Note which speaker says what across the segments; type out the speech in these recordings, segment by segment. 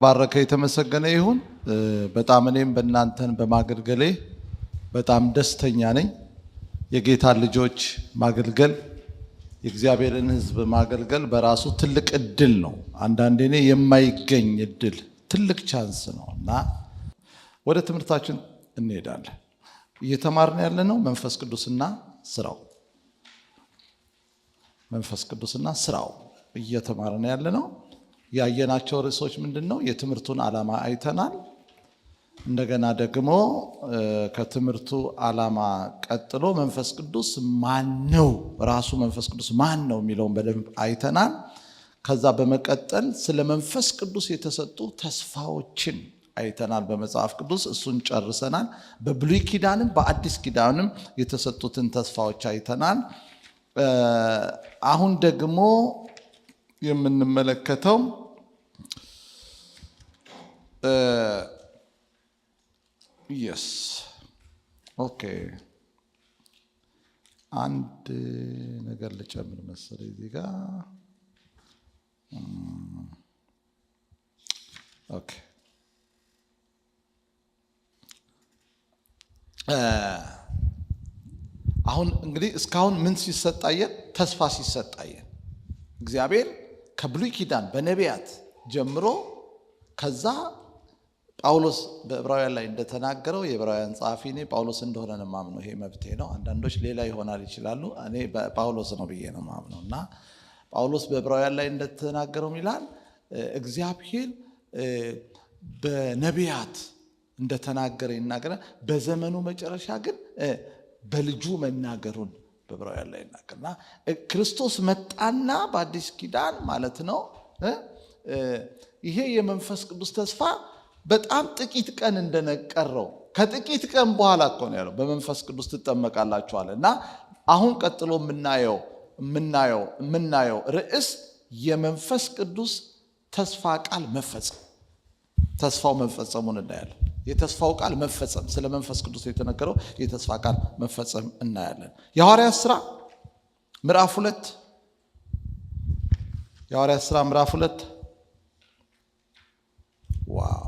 Speaker 1: ባረከ የተመሰገነ ይሁን። በጣም እኔም በእናንተን በማገልገሌ በጣም ደስተኛ ነኝ። የጌታ ልጆች ማገልገል የእግዚአብሔርን ሕዝብ ማገልገል በራሱ ትልቅ እድል ነው። አንዳንዴ የማይገኝ እድል ትልቅ ቻንስ ነውና ወደ ትምህርታችን እንሄዳለን። እየተማርን ያለነው መንፈስ ቅዱስና ስራው መንፈስ ቅዱስና ስራው እየተማርን ያለነው ያየናቸው ርዕሶች ምንድነው? የትምህርቱን ዓላማ አይተናል። እንደገና ደግሞ ከትምህርቱ ዓላማ ቀጥሎ መንፈስ ቅዱስ ማን ነው፣ ራሱ መንፈስ ቅዱስ ማን ነው የሚለውን በደንብ አይተናል። ከዛ በመቀጠል ስለ መንፈስ ቅዱስ የተሰጡ ተስፋዎችን አይተናል በመጽሐፍ ቅዱስ፣ እሱን ጨርሰናል። በብሉይ ኪዳንም በአዲስ ኪዳንም የተሰጡትን ተስፋዎች አይተናል። አሁን ደግሞ የምንመለከተው አንድ ነገር ልጨምር መሰለኝ እዚህ ጋር። አሁን እንግዲህ እስካሁን ምን ሲሰጣየን? ተስፋ ሲሰጣየን እግዚአብሔር ከብሉይ ኪዳን በነቢያት ጀምሮ ከዛ ጳውሎስ በዕብራውያን ላይ እንደተናገረው የዕብራውያን ጸሐፊ እኔ ጳውሎስ እንደሆነ ነው የማምነው። ይሄ መብቴ ነው። አንዳንዶች ሌላ ይሆናል ይችላሉ። እኔ ጳውሎስ ነው ብዬ ነው የማምነው። እና ጳውሎስ በዕብራውያን ላይ እንደተናገረው ይላል እግዚአብሔር በነቢያት እንደተናገረ ይናገራል። በዘመኑ መጨረሻ ግን በልጁ መናገሩን በዕብራውያን ላይ ይናገርና ክርስቶስ መጣና በአዲስ ኪዳን ማለት ነው። ይሄ የመንፈስ ቅዱስ ተስፋ በጣም ጥቂት ቀን እንደነቀረው ከጥቂት ቀን በኋላ እኮ ነው ያለው በመንፈስ ቅዱስ ትጠመቃላችኋል። እና አሁን ቀጥሎ የምናየው ርዕስ የመንፈስ ቅዱስ ተስፋ ቃል መፈጸም፣ ተስፋው መፈጸሙን እናያለን። የተስፋው ቃል መፈጸም፣ ስለ መንፈስ ቅዱስ የተነገረው የተስፋ ቃል መፈጸም እናያለን። የሐዋርያት ሥራ ምዕራፍ 2 የሐዋርያት ሥራ ምዕራፍ 2 ዋው!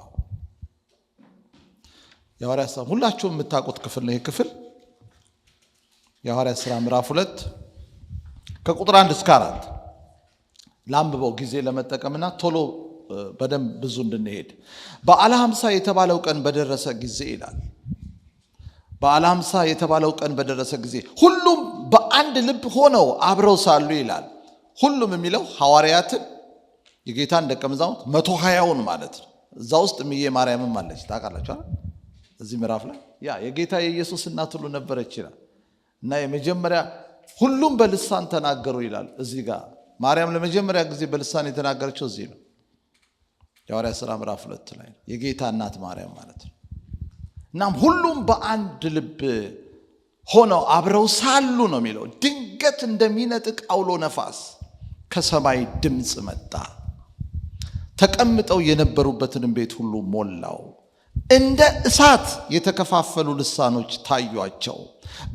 Speaker 1: የሐዋርያት ሥራ ሁላችሁም የምታውቁት ክፍል ነው። ይሄ ክፍል የሐዋርያት ሥራ ምዕራፍ 2 ከቁጥር 1 እስከ 4 ላንብበው ጊዜ ለመጠቀምና ቶሎ በደንብ ብዙ እንድንሄድ። በዓለ ሃምሳ የተባለው ቀን በደረሰ ጊዜ ይላል። በዓለ ሃምሳ የተባለው ቀን በደረሰ ጊዜ ሁሉም በአንድ ልብ ሆነው አብረው ሳሉ ይላል። ሁሉም የሚለው ሐዋርያትን የጌታን ደቀ መዛሙርት 120ውን ማለት ነው። እዛ ውስጥ እምዬ ማርያምም አለች ታውቃላችሁ አይደል? እዚህ ምዕራፍ ላይ የጌታ የኢየሱስ እናት ሁሉ ነበረች ይላል። እና የመጀመሪያ ሁሉም በልሳን ተናገሩ ይላል። እዚህ ጋር ማርያም ለመጀመሪያ ጊዜ በልሳን የተናገረችው እዚህ ነው። የሐዋርያት ሥራ ምዕራፍ 2 ላይ የጌታ እናት ማርያም ማለት ነው። እናም ሁሉም በአንድ ልብ ሆነው አብረው ሳሉ ነው የሚለው። ድንገት እንደሚነጥቅ አውሎ ነፋስ ከሰማይ ድምፅ መጣ፣ ተቀምጠው የነበሩበትንም ቤት ሁሉ ሞላው። እንደ እሳት የተከፋፈሉ ልሳኖች ታዩአቸው፣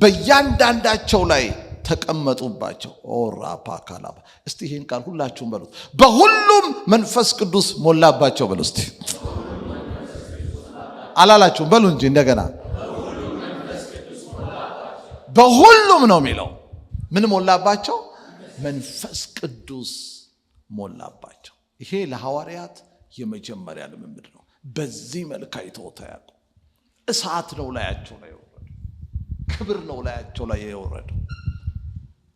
Speaker 1: በእያንዳንዳቸው ላይ ተቀመጡባቸው። ኦራፓ ካላባ። እስቲ ይሄን ቃል ሁላችሁም በሉት። በሁሉም መንፈስ ቅዱስ ሞላባቸው በሉ እስቲ። አላላችሁም? በሉ እንጂ እንደገና። በሁሉም ነው የሚለው። ምን ሞላባቸው? መንፈስ ቅዱስ ሞላባቸው። ይሄ ለሐዋርያት የመጀመሪያ ልምምድ ነው። በዚህ መልክ አይተውት ያውቁ። እሳት ነው ላያቸው ላይ የወረደው፣ ክብር ነው ላያቸው ላይ የወረደው።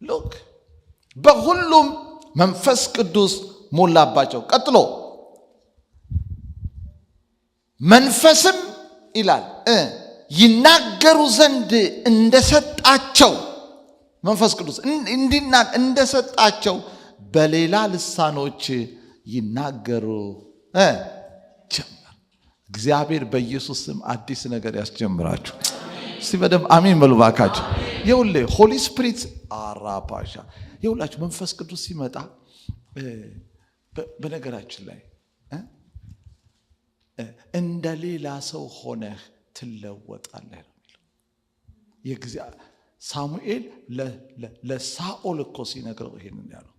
Speaker 1: ሉክ በሁሉም መንፈስ ቅዱስ ሞላባቸው። ቀጥሎ መንፈስም ይላል ይናገሩ ዘንድ እንደሰጣቸው፣ መንፈስ ቅዱስ እንደሰጣቸው በሌላ ልሳኖች ይናገሩ ጀመር። እግዚአብሔር በኢየሱስ ስም አዲስ ነገር ያስጀምራችሁ። እስቲ በደንብ አሜን በሉ ባካችሁ። ይኸውልህ ሆሊ ስፒሪት አራፓሻ ይኸውላችሁ መንፈስ ቅዱስ ሲመጣ በነገራችን ላይ እንደ ሌላ ሰው ሆነህ ትለወጣለህ ነው የሚለው። ሳሙኤል ለሳኦል እኮ ሲነግረው ይሄንን ያለው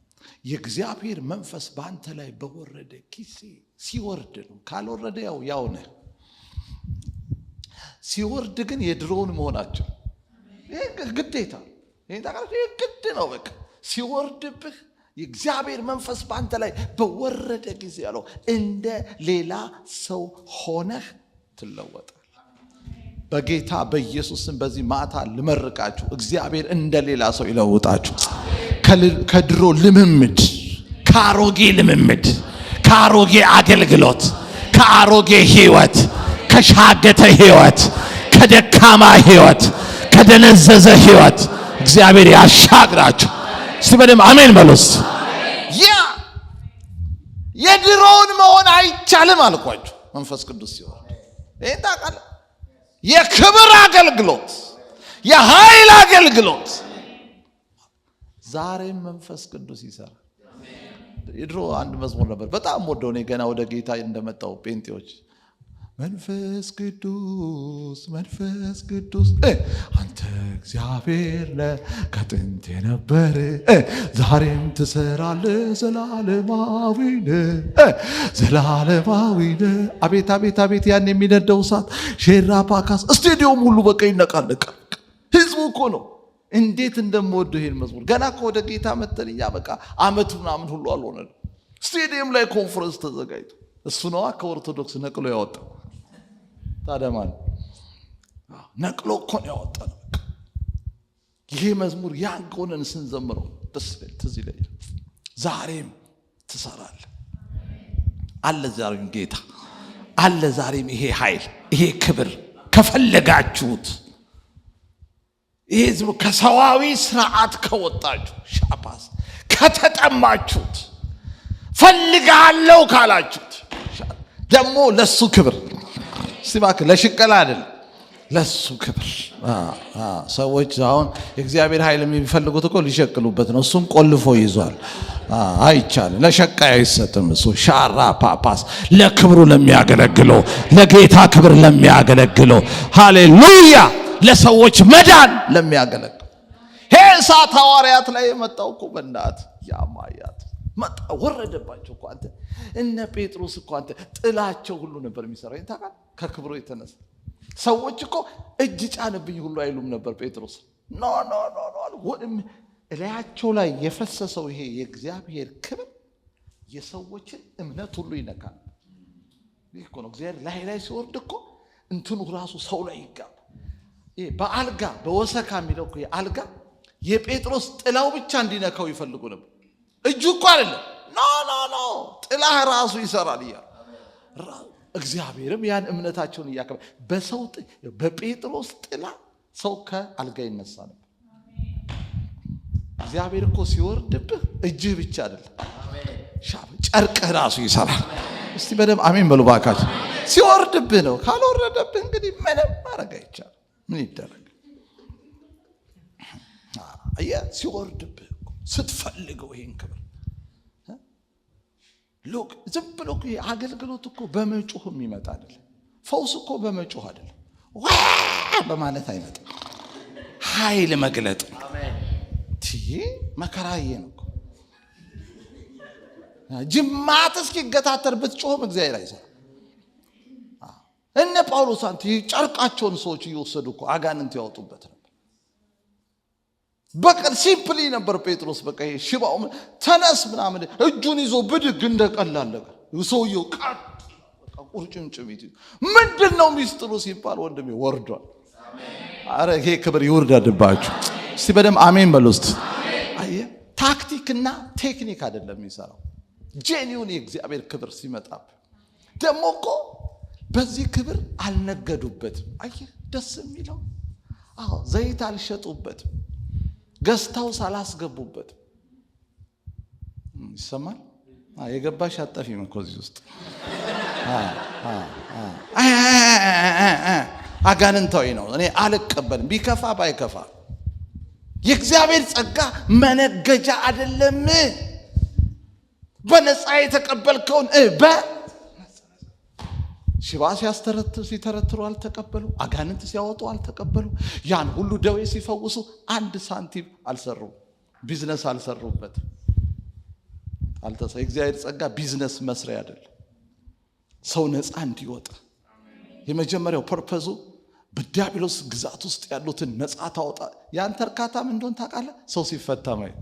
Speaker 1: የእግዚአብሔር መንፈስ በአንተ ላይ በወረደ ጊዜ ሲወርድ ነው። ካልወረደ ያው ነህ። ሲወርድ ግን የድሮውን መሆናቸው ግዴታ ግድ ነው። በቃ ሲወርድብህ የእግዚአብሔር መንፈስ በአንተ ላይ በወረደ ጊዜ ያለው እንደ ሌላ ሰው ሆነህ ትለወጣል። በጌታ በኢየሱስም በዚህ ማታ ልመርቃችሁ፣ እግዚአብሔር እንደ ሌላ ሰው ይለውጣችሁ። ከድሮ ልምምድ፣ ከአሮጌ ልምምድ፣ ከአሮጌ አገልግሎት፣ ከአሮጌ ህይወት፣ ከሻገተ ህይወት፣ ከደካማ ህይወት፣ ከደነዘዘ ህይወት እግዚአብሔር ያሻግራችሁ። እስቲ በደም አሜን በሉስ። የድሮውን መሆን አይቻልም አልኳችሁ። መንፈስ ቅዱስ ሲሆን ይሄን ታውቃለህ። የክብር አገልግሎት፣ የኃይል አገልግሎት ዛሬም መንፈስ ቅዱስ ይሰራል። የድሮ አንድ መዝሙር ነበር በጣም ወደው እኔ ገና ወደ ጌታ እንደመጣው ጴንጤዎች መንፈስ ቅዱስ መንፈስ ቅዱስ አንተ እግዚአብሔር ከጥንት የነበር ዛሬም ትሰራለህ ዘላለማዊ ነህ። አቤት አቤት አቤት ያን የሚነደው እሳት ሼራ ፓካስ ስቴዲዮም ሁሉ በቃ ይነቃነቃል። ህዝቡ እኮ ነው። እንዴት እንደምወደው ይሄን መዝሙር ገና እኮ ወደ ጌታ መተን እኛ በቃ አመት ምናምን ሁሉ አልሆነም። ስቴዲየም ላይ ኮንፈረንስ ተዘጋጅቶ እሱ ነዋ ከኦርቶዶክስ ነቅሎ ያወጣው። ታዲያ ማን ነቅሎ እኮ ነው ያወጣው። ይሄ መዝሙር ያን ቆነን ስንዘምረው ደስ ትዝ ይለኛል። ዛሬም ትሰራለህ አለ። ዛሬም ጌታ አለ። ዛሬም ይሄ ኃይል ይሄ ክብር ከፈለጋችሁት ይሄ ዝም ከሰዋዊ ስርዓት ከወጣችሁ ሻፓስ ከተጠማችሁት ፈልጋለሁ ካላችሁት ደግሞ ለሱ ክብር ሲባክ ለሽቀላ አይደል ለሱ ክብር። ሰዎች አሁን የእግዚአብሔር ኃይል የሚፈልጉት እኮ ሊሸቅሉበት ነው። እሱም ቆልፎ ይዟል። አይቻልም። ለሸቃይ አይሰጥም። እሱ ሻራ ፓፓስ ለክብሩ ለሚያገለግለው ለጌታ ክብር ለሚያገለግለው ሃሌሉያ ለሰዎች መዳን ለሚያገለግል እሳት ሐዋርያት ላይ የመጣው እኮ በእናት ያማያት መጣ ወረደባቸው እኮ አንተ እነ ጴጥሮስ እኮ አንተ ጥላቸው ሁሉ ነበር የሚሰራው ታውቃለህ። ከክብሩ የተነሳ ሰዎች እኮ እጅ ጫንብኝ ሁሉ አይሉም ነበር ጴጥሮስ። ኖ ወድም እላያቸው ላይ የፈሰሰው ይሄ የእግዚአብሔር ክብር የሰዎችን እምነት ሁሉ ይነካል። ይህ እኮ ነው እግዚአብሔር ላይ ሲወርድ እኮ እንትኑ ራሱ ሰው ላይ ይጋባ። በአልጋ በወሰካ የሚለው እኮ የአልጋ የጴጥሮስ ጥላው ብቻ እንዲነካው ይፈልጉ ነበር። እጁ እኮ አይደለም። ኖ ጥላህ ራሱ ይሰራል እያሉ እግዚአብሔርም ያን እምነታቸውን እያከበረ በሰው በጴጥሮስ ጥላ ሰው ከአልጋ ይነሳ ነበር። እግዚአብሔር እኮ ሲወርድብህ እጅህ ብቻ አይደለም ጨርቅህ ራሱ ይሰራል። እስቲ በደም አሜን በሉ ባካችሁ። ሲወርድብህ ነው። ካልወረደብህ እንግዲህ ምንም ማድረግ አይቻልም። ምን ይደረግ? ሲወርድብህ ስትፈልገው ይሄን ክብር ሎክ ዝም ብሎ አገልግሎት እኮ በመጮህ የሚመጣ አይደለም። ፈውስ እኮ በመጮህ አይደለም፣ በማለት አይመጣም። ኃይል መግለጥ ነው። መከራዬ ነው እኮ ጅማት እስኪገታተር ብትጮህም እግዚአብሔር አይሰራም። እነ ጳውሎስ አንተ ጨርቃቸውን ሰዎች እየወሰዱ እኮ አጋንንት ያወጡበት ነበር። በቀል ሲምፕሊ ነበር ጴጥሮስ በቃ ሽባው ተነስ ምናምን እጁን ይዞ ብድግ እንደቀላል ነገር ሰውየው ቃት በቃ ቁርጭምጭሚት ምንድነው ሚስጥሩ ሲባል ወንድሜ ወርዷል። አረ ይሄ ክብር ይወርዳድባችሁ። እስቲ በደም አሜን በሉስት። አየ ታክቲክና ቴክኒክ አይደለም የሚሰራው። ጄኒውን የእግዚአብሔር ክብር ሲመጣ ደግሞ እኮ በዚህ ክብር አልነገዱበትም። አየ ደስ የሚለው ዘይት አልሸጡበትም፣ ገዝተው ሳላስገቡበት ይሰማል። የገባሽ አጠፊም እኮ እዚህ ውስጥ አጋንንታዊ ነው። እኔ አልቀበልም ቢከፋ ባይከፋ። የእግዚአብሔር ጸጋ መነገጃ አይደለም። በነፃ የተቀበልከውን ሽባ ሲተረትሩ አልተቀበሉ፣ አጋንንት ሲያወጡ አልተቀበሉ፣ ያን ሁሉ ደዌ ሲፈውሱ አንድ ሳንቲም አልሰሩም፣ ቢዝነስ አልሰሩበት። አልተሰ እግዚአብሔር ጸጋ ቢዝነስ መስሪያ አይደለም። ሰው ነፃ እንዲወጣ የመጀመሪያው ፐርፐዙ በዲያብሎስ ግዛት ውስጥ ያሉትን ነፃ ታወጣ። ያንተ እርካታ ምን እንደሆነ ታውቃለህ? ሰው ሲፈታ ማየት።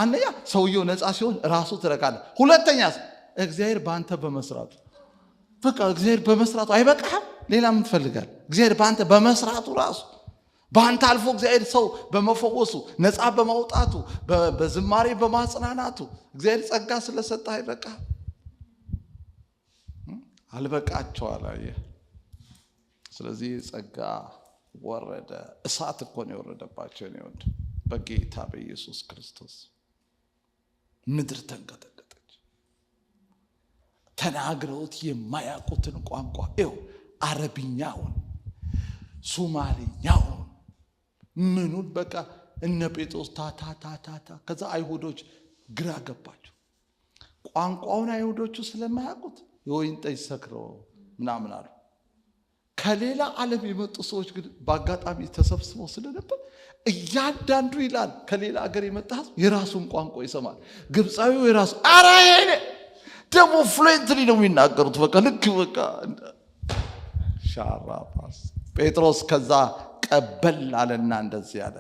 Speaker 1: አንደኛ ሰውየው ነፃ ሲሆን ራሱ ትረካለ። ሁለተኛ እግዚአብሔር በአንተ በመስራቱ በቃ እግዚአብሔር በመስራቱ አይበቃህም? ሌላ ምን ትፈልጋለህ? እግዚአብሔር በአንተ በመስራቱ ራሱ በአንተ አልፎ እግዚአብሔር ሰው በመፈወሱ ነፃ በማውጣቱ በዝማሬ በማጽናናቱ እግዚአብሔር ጸጋ ስለሰጠህ አይበቃህም? አልበቃቸው አላየህ። ስለዚህ ጸጋ ወረደ። እሳት እኮ ነው የወረደባቸው ነው ወንድ በጌታ በኢየሱስ ክርስቶስ። ምድር ተንቀጠቀጠች። ተናግረውት የማያውቁትን ቋንቋ ይኸው አረብኛውን፣ ሶማሊኛውን ምኑን በቃ እነ ጴጥሮስ ታታታታ። ከዛ አይሁዶች ግራ ገባቸው። ቋንቋውን አይሁዶቹ ስለማያውቁት የወይን ጠጅ ሰክረው ምናምን አሉ። ከሌላ ዓለም የመጡ ሰዎች ግን በአጋጣሚ ተሰብስበው ስለነበር እያንዳንዱ ይላል ከሌላ ሀገር የመጣ የራሱን ቋንቋ ይሰማል። ግብፃዊው የራሱ አራዬ ደግሞ ፍሉዌንትሊ ነው የሚናገሩት። በቃ ልክ በቃ ሻራፓስ ጴጥሮስ ከዛ ቀበል አለና እንደዚህ አለ፣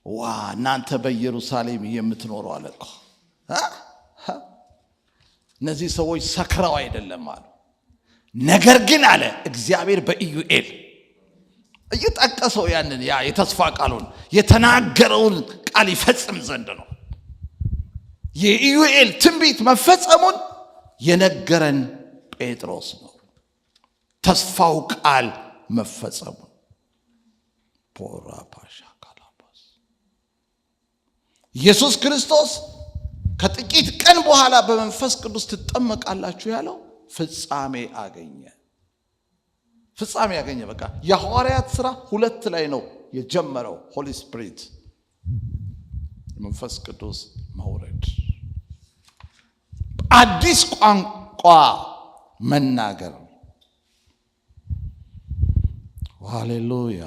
Speaker 1: ዋ እናንተ በኢየሩሳሌም የምትኖሩ አለ እኮ እነዚህ ሰዎች ሰክረው አይደለም አሉ። ነገር ግን አለ እግዚአብሔር በኢዩኤል እየጠቀሰው ያንን ያ የተስፋ ቃሉን የተናገረውን ቃል ይፈጽም ዘንድ ነው። የኢዩኤል ትንቢት መፈጸሙን የነገረን ጴጥሮስ ነው። ተስፋው ቃል መፈጸሙን ፖራፓሻ ካላባስ ኢየሱስ ክርስቶስ ከጥቂት ቀን በኋላ በመንፈስ ቅዱስ ትጠመቃላችሁ ያለው ፍጻሜ አገኘ። ፍጻሜ ያገኘ። በቃ የሐዋርያት ሥራ 2 ላይ ነው የጀመረው። ሆሊ ስፒሪት መንፈስ ቅዱስ መውረድ፣ አዲስ ቋንቋ መናገር። ሃሌሉያ!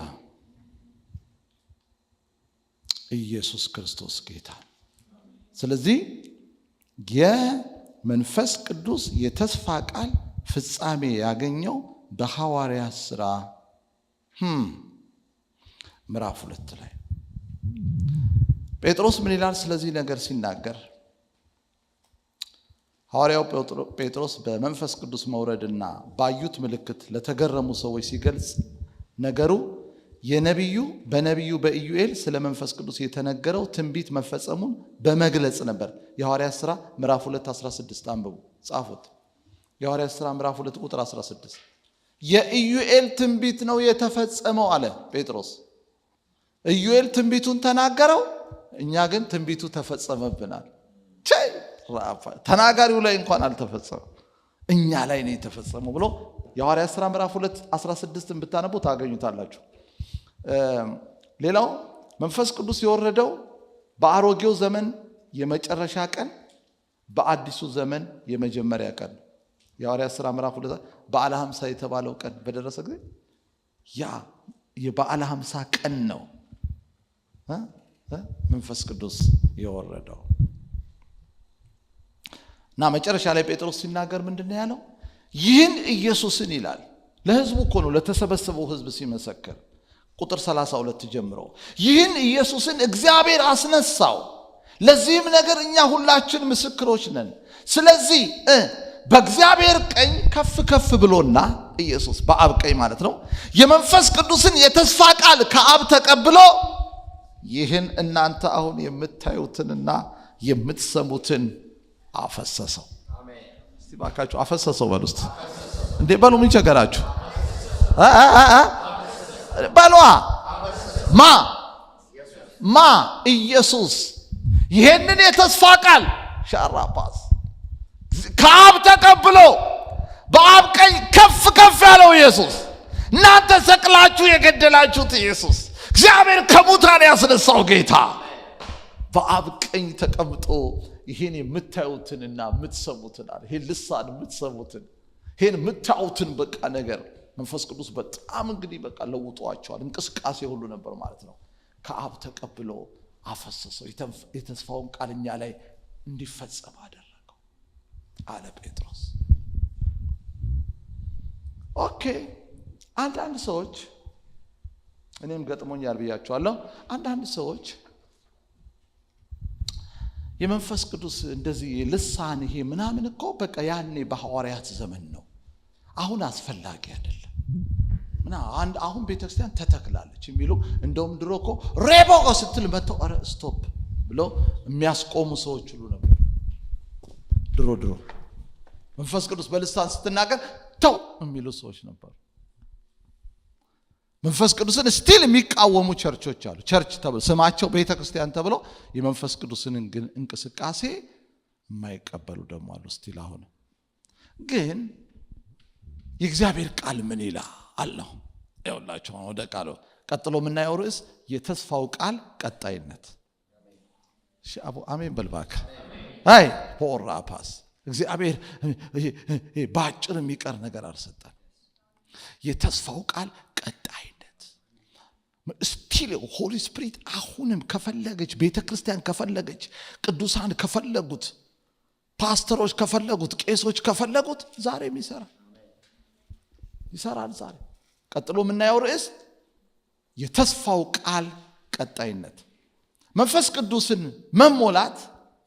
Speaker 1: ኢየሱስ ክርስቶስ ጌታ። ስለዚህ የመንፈስ ቅዱስ የተስፋ ቃል ፍጻሜ ያገኘው በሐዋርያት ሥራ ምዕራፍ 2 ላይ ጴጥሮስ ምን ይላል? ስለዚህ ነገር ሲናገር ሐዋርያው ጴጥሮስ በመንፈስ ቅዱስ መውረድና ባዩት ምልክት ለተገረሙ ሰዎች ሲገልጽ ነገሩ በነቢዩ በኢዩኤል ስለ መንፈስ ቅዱስ የተነገረው ትንቢት መፈጸሙን በመግለጽ ነበር። የሐዋርያት ሥራ ምዕራፍ 2 16 አንብቡ፣ ጻፉት። የሐዋርያት ሥራ ምዕራፍ 2 ቁጥር 16 የኢዩኤል ትንቢት ነው የተፈጸመው አለ ጴጥሮስ። ኢዩኤል ትንቢቱን ተናገረው፣ እኛ ግን ትንቢቱ ተፈጸመብናል። ተናጋሪው ላይ እንኳን አልተፈጸመም፣ እኛ ላይ ነው የተፈጸመው ብሎ የሐዋርያት ሥራ ምዕራፍ 2 16ን ብታነቡ ታገኙታላችሁ። ሌላው መንፈስ ቅዱስ የወረደው በአሮጌው ዘመን የመጨረሻ ቀን፣ በአዲሱ ዘመን የመጀመሪያ ቀን። የሐዋርያት ሥራ ምዕራፍ 2 በዓለ 50 የተባለው ቀን በደረሰ ጊዜ ያ የበዓለ 50 ቀን ነው መንፈስ ቅዱስ የወረደው። እና መጨረሻ ላይ ጴጥሮስ ሲናገር ምንድነው ያለው? ይህን ኢየሱስን ይላል። ለሕዝቡ እኮ ነው፣ ለተሰበሰበው ሕዝብ ሲመሰክር ቁጥር 32 ጀምሮ ይህን ኢየሱስን እግዚአብሔር አስነሳው፣ ለዚህም ነገር እኛ ሁላችን ምስክሮች ነን። ስለዚህ በእግዚአብሔር ቀኝ ከፍ ከፍ ብሎና ኢየሱስ በአብ ቀኝ ማለት ነው የመንፈስ ቅዱስን የተስፋ ቃል ከአብ ተቀብሎ ይህን እናንተ አሁን የምታዩትንና የምትሰሙትን አፈሰሰው። እስቲ ባካችሁ አፈሰሰው በሉ። እስቲ እንዴ በሉ፣ ምን ቸገራችሁ? በሏ። ማ ኢየሱስ ይህንን የተስፋ ቃል ሻራፓስ ከአብ ተቀብሎ በአብ ቀኝ ከፍ ከፍ ያለው ኢየሱስ፣ እናንተ ሰቅላችሁ የገደላችሁት ኢየሱስ፣ እግዚአብሔር ከሙታን ያስነሳው ጌታ በአብ ቀኝ ተቀምጦ ይሄን የምታዩትንና የምትሰሙትን አለ። ይሄን ልሳን የምትሰሙትን ይሄን የምታዩትን በቃ ነገር መንፈስ ቅዱስ በጣም እንግዲህ በቃ ለውጧቸዋል። እንቅስቃሴ ሁሉ ነበር ማለት ነው። ከአብ ተቀብሎ አፈሰሰው፣ የተስፋውን ቃል እኛ ላይ እንዲፈጸም አደረገው አለ ጴጥሮስ። ኦኬ አንዳንድ ሰዎች እኔም ገጥሞኛል ብያቸዋለሁ። አንዳንድ ሰዎች የመንፈስ ቅዱስ እንደዚህ ልሳን ይሄ ምናምን እኮ በቃ ያኔ በሐዋርያት ዘመን ነው፣ አሁን አስፈላጊ አይደለም እና አሁን ቤተክርስቲያን ተተክላለች የሚሉ እንደውም ድሮ እኮ ሬቦጎ ስትል መተው አረ ስቶፕ ብሎ የሚያስቆሙ ሰዎች ሁሉ ነበር። ድሮ መንፈስ ቅዱስ በልሳን ስትናገር ተው የሚሉ ሰዎች ነበሩ። መንፈስ ቅዱስን ስቲል የሚቃወሙ ቸርቾች አሉ። ቸርች ተብሎ ስማቸው ቤተክርስቲያን ተብሎ የመንፈስ ቅዱስን እንቅስቃሴ የማይቀበሉ ደግሞ አሉ ስቲል። አሁን ግን የእግዚአብሔር ቃል ምን ይላል አለው። ይኸውላችሁ ወደ ቃሉ ቀጥሎ የምናየው ርዕስ የተስፋው ቃል ቀጣይነት። እሺ አቡ አሜን በልባክ። አይ ፖራፓስ እግዚአብሔር ባጭር የሚቀር ነገር አልሰጠን። የተስፋው ቃል ቀጣይነት ስቲል ሆሊ ስፒሪት አሁንም ከፈለገች ቤተክርስቲያን ከፈለገች ቅዱሳን ከፈለጉት ፓስተሮች ከፈለጉት ቄሶች ከፈለጉት ዛሬም ይሰራል ዛሬ። ቀጥሎ የምናየው ርዕስ የተስፋው ቃል ቀጣይነት። መንፈስ ቅዱስን መሞላት